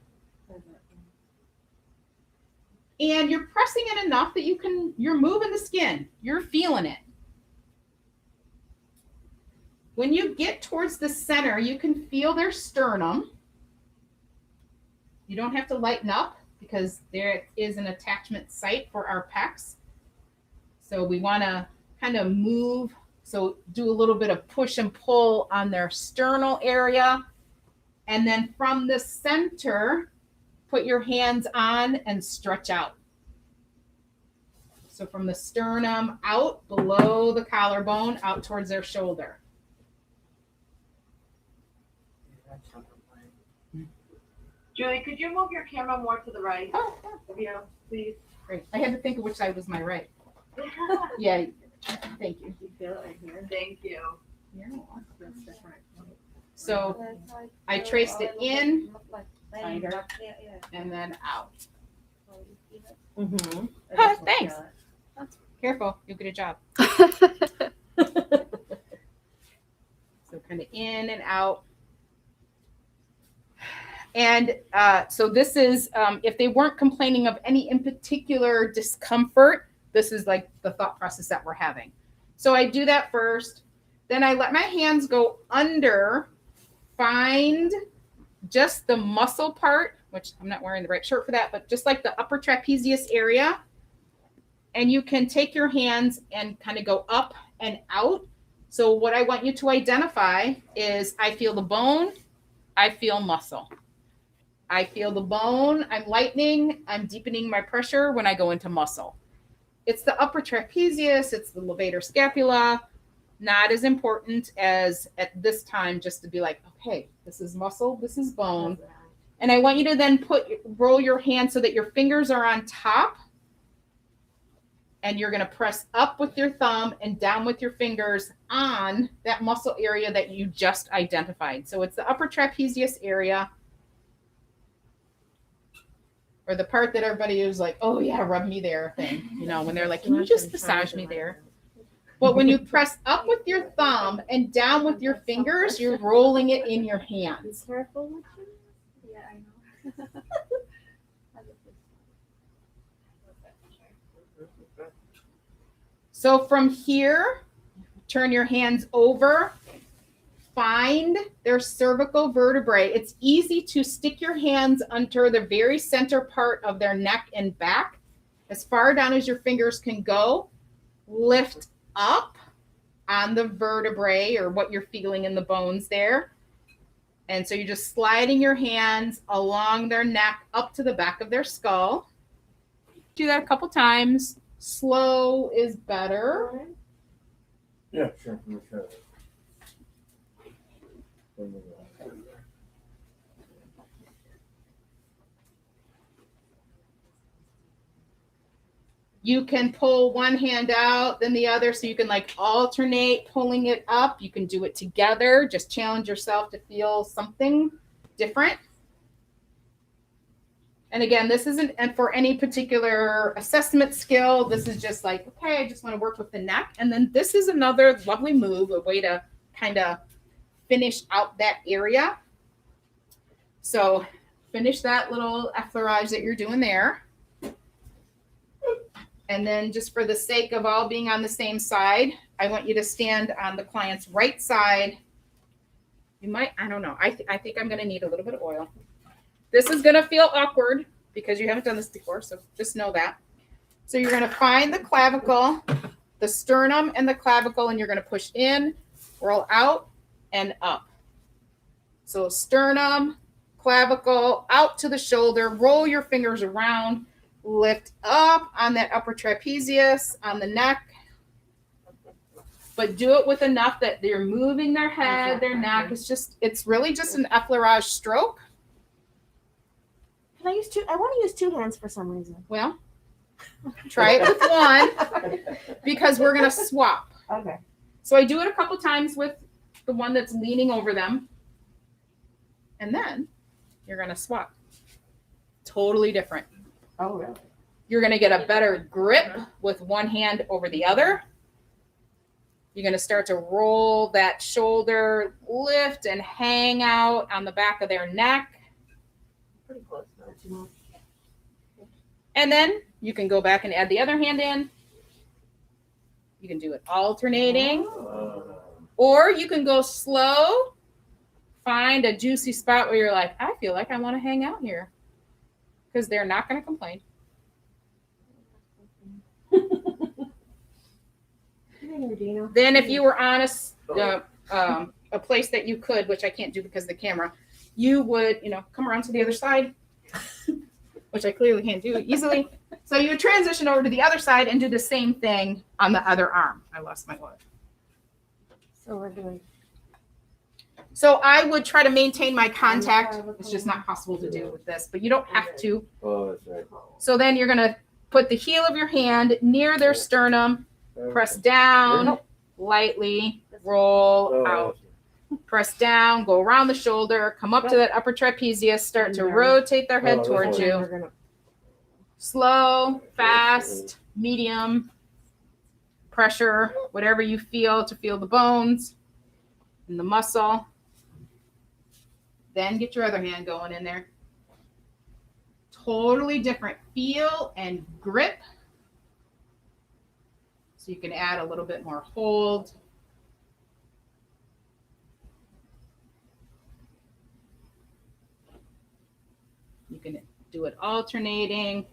And you're pressing it enough that you're moving the skin. You're feeling it. When you get towards the center, you can feel their sternum. You don't have to lighten up because there is an attachment site for our pecs. So we want to kind of move. So do a little bit of push and pull on their sternal area. And then from the center, put your hands on and stretch out. So from the sternum out below the collarbone, out towards their shoulder. Julie, could you move your camera more to the right? Oh, Yeah, please. great. I had to think of which side was my right. Yeah, thank you. You feel it right here? Thank you. That's different. So I traced it in and then out. Mm-hmm. Thanks. Careful, you'll get a job. So kind of in and out. And so this is, if they weren't complaining of any in particular discomfort, this is like the thought process that we're having. So I do that first. Then I let my hands go under, find just the muscle part, which I'm not wearing the right shirt for that, but just like the upper trapezius area. And you can take your hands and kind of go up and out. So what I want you to identify is I feel the bone, I feel muscle. I feel the bone, I'm lightening, I'm deepening my pressure when I go into muscle. It's the upper trapezius, it's the levator scapula, not as important as at this time just to be like, okay, this is muscle, this is bone. And I want you to then roll your hand so that your fingers are on top and you're going to press up with your thumb and down with your fingers on that muscle area that you just identified. So it's the upper trapezius area, or the part that everybody is like, oh yeah, rub me there thing. You know, when they're like, can you just massage me there? But when you press up with your thumb and down with your fingers, you're rolling it in your hands. Yeah, I know. So from here, turn your hands over, find their cervical vertebrae. It's easy to stick your hands under the very center part of their neck and back, as far down as your fingers can go. Lift up on the vertebrae or what you're feeling in the bones there. And so you're just sliding your hands along their neck up to the back of their skull. Do that a couple times. Slow is better. Yeah, sure. You can pull one hand out, then the other, so you can like alternate pulling it up. You can do it together. Just challenge yourself to feel something different. And again, this isn't for any particular assessment skill. This is just like, okay, I just want to work with the neck. And then this is another lovely move, a way to kind of finish out that area. So finish that little effleurage that you're doing there. And then just for the sake of all being on the same side, I want you to stand on the client's right side. You might, I don't know. I think I'm going to need a little bit of oil. This is going to feel awkward because you haven't done this before, so just know that. So you're going to find the clavicle, the sternum and the clavicle, and you're going to push in, roll out, and up. So sternum, clavicle, out to the shoulder, roll your fingers around, lift up on that upper trapezius, on the neck, but do it with enough that they're moving their head, their neck. It's really just an effleurage stroke. Can I use two? I want to use two hands for some reason. Well, try it with one because we're going to swap. Okay. So I do it a couple times with the one that's leaning over them. And then you're going to swap. Totally different. Oh, really? You're going to get a better grip with one hand over the other. You're going to start to roll that shoulder, lift and hang out on the back of their neck. Pretty close. Not too much. And then you can go back and add the other hand in. You can do it alternating. Or you can go slow. Find a juicy spot where you're like, I feel like I want to hang out here. Because they're not going to complain. Then if you were on a place that you could, which I can't do because of the camera, you would, come around to the other side, which I clearly can't do easily. So you would transition over to the other side and do the same thing on the other arm. I lost my word. So we're doing. So I would try to maintain my contact. It's just not possible to do with this, but you don't have to. Oh, that's right. So then you're going to put the heel of your hand near their sternum, press down, lightly, roll out. Press down, go around the shoulder, come up to that upper trapezius, start to rotate their head towards you. Slow, fast, medium, pressure, whatever you feel to feel the bones and the muscle. Then get your other hand going in there. Totally different feel and grip. So you can add a little bit more hold. You can do it alternating.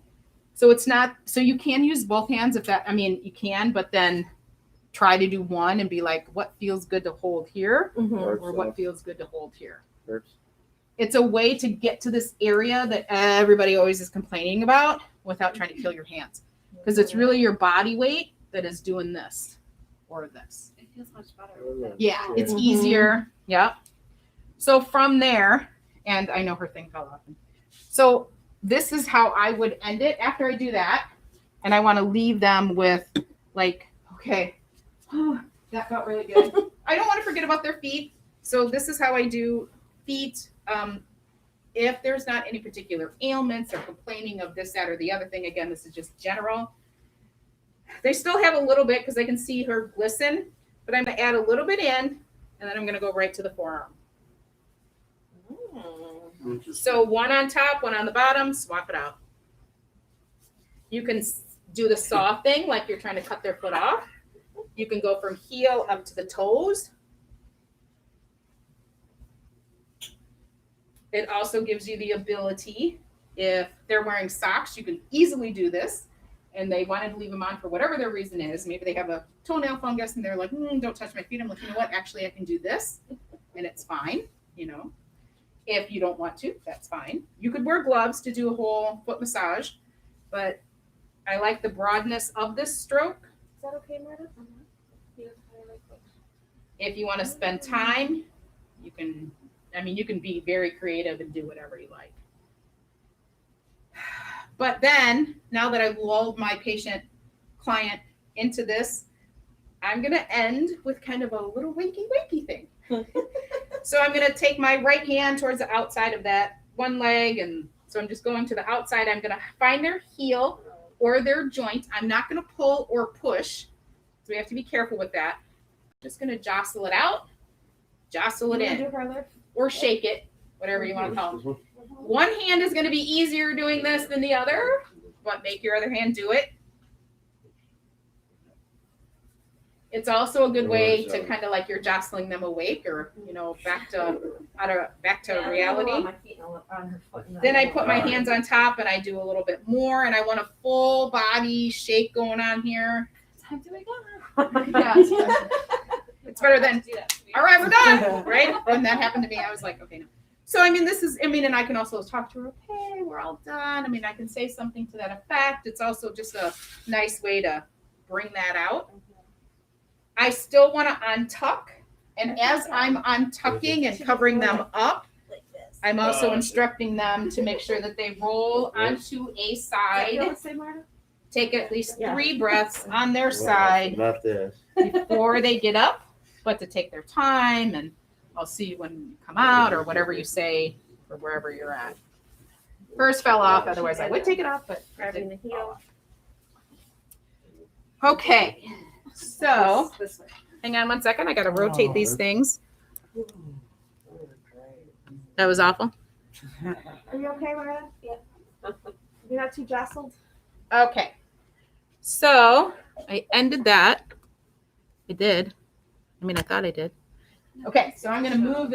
So it's not, so you can use both hands if that, you can, but then try to do one and be like, what feels good to hold here or what feels good to hold here. It's a way to get to this area that everybody always is complaining about without trying to kill your hands. Because it's really your body weight that is doing this or this. It feels much better. Yeah, it's easier. Yeah. So from there, and I know her thing fell off. So this is how I would end it. After I do that, And I want to leave them with like, okay, that felt really good. I don't want to forget about their feet. So this is how I do feet. If there's not any particular ailments or complaining of this, that, or the other thing, again, this is just general. They still have a little bit because I can see her glisten, but I'm going to add a little bit in, and then I'm going to go right to the forearm. So one on top, one on the bottom, swap it out. You can do the saw thing like you're trying to cut their foot off. You can go from heel up to the toes. It also gives you the ability, if they're wearing socks, you can easily do this, and they wanted to leave them on for whatever their reason is. Maybe they have a toenail fungus and they're like, don't touch my feet. I'm like, you know what? Actually, I can do this, and it's fine, you know. If you don't want to, that's fine. You could wear gloves to do a whole foot massage, but I like the broadness of this stroke. Is that okay, Marta? If you want to spend time, you can, you can be very creative and do whatever you like. But then, now that I've lulled my client into this, I'm going to end with kind of a little wakey thing. So I'm going to take my right hand towards the outside of that one leg. And so I'm just going to the outside. I'm going to find their heel or their joint. I'm not going to pull or push. So we have to be careful with that. I'm just going to jostle it out, jostle it in, or shake it, whatever you want to call it. One hand is going to be easier doing this than the other, but make your other hand do it. It's also a good way to kind of like you're jostling them awake or, back to reality. Then I put my hands on top and I do a little bit more, and I want a full body shake going on here. Time to wake up. Yeah. It's better than, all right, we're done, right? When that happened to me, I was like, okay, no. So, and I can also talk to her, okay, we're all done. I can say something to that effect. It's also just a nice way to bring that out. I still want to untuck. And as I'm untucking and covering them up, I'm also instructing them to make sure that they roll onto a side. Take at least 3 breaths on their side Not this. before they get up, but to take their time, and I'll see you when you come out or whatever you say or wherever you're at. First fell off, otherwise I would take it off, but Grabbing the heel. okay. So hang on one second. I got to rotate these things. That was awful. Are you okay, Marta? Yeah. You're not too jostled? Okay. So I ended that. I did. I thought I did. Okay. So I'm going to move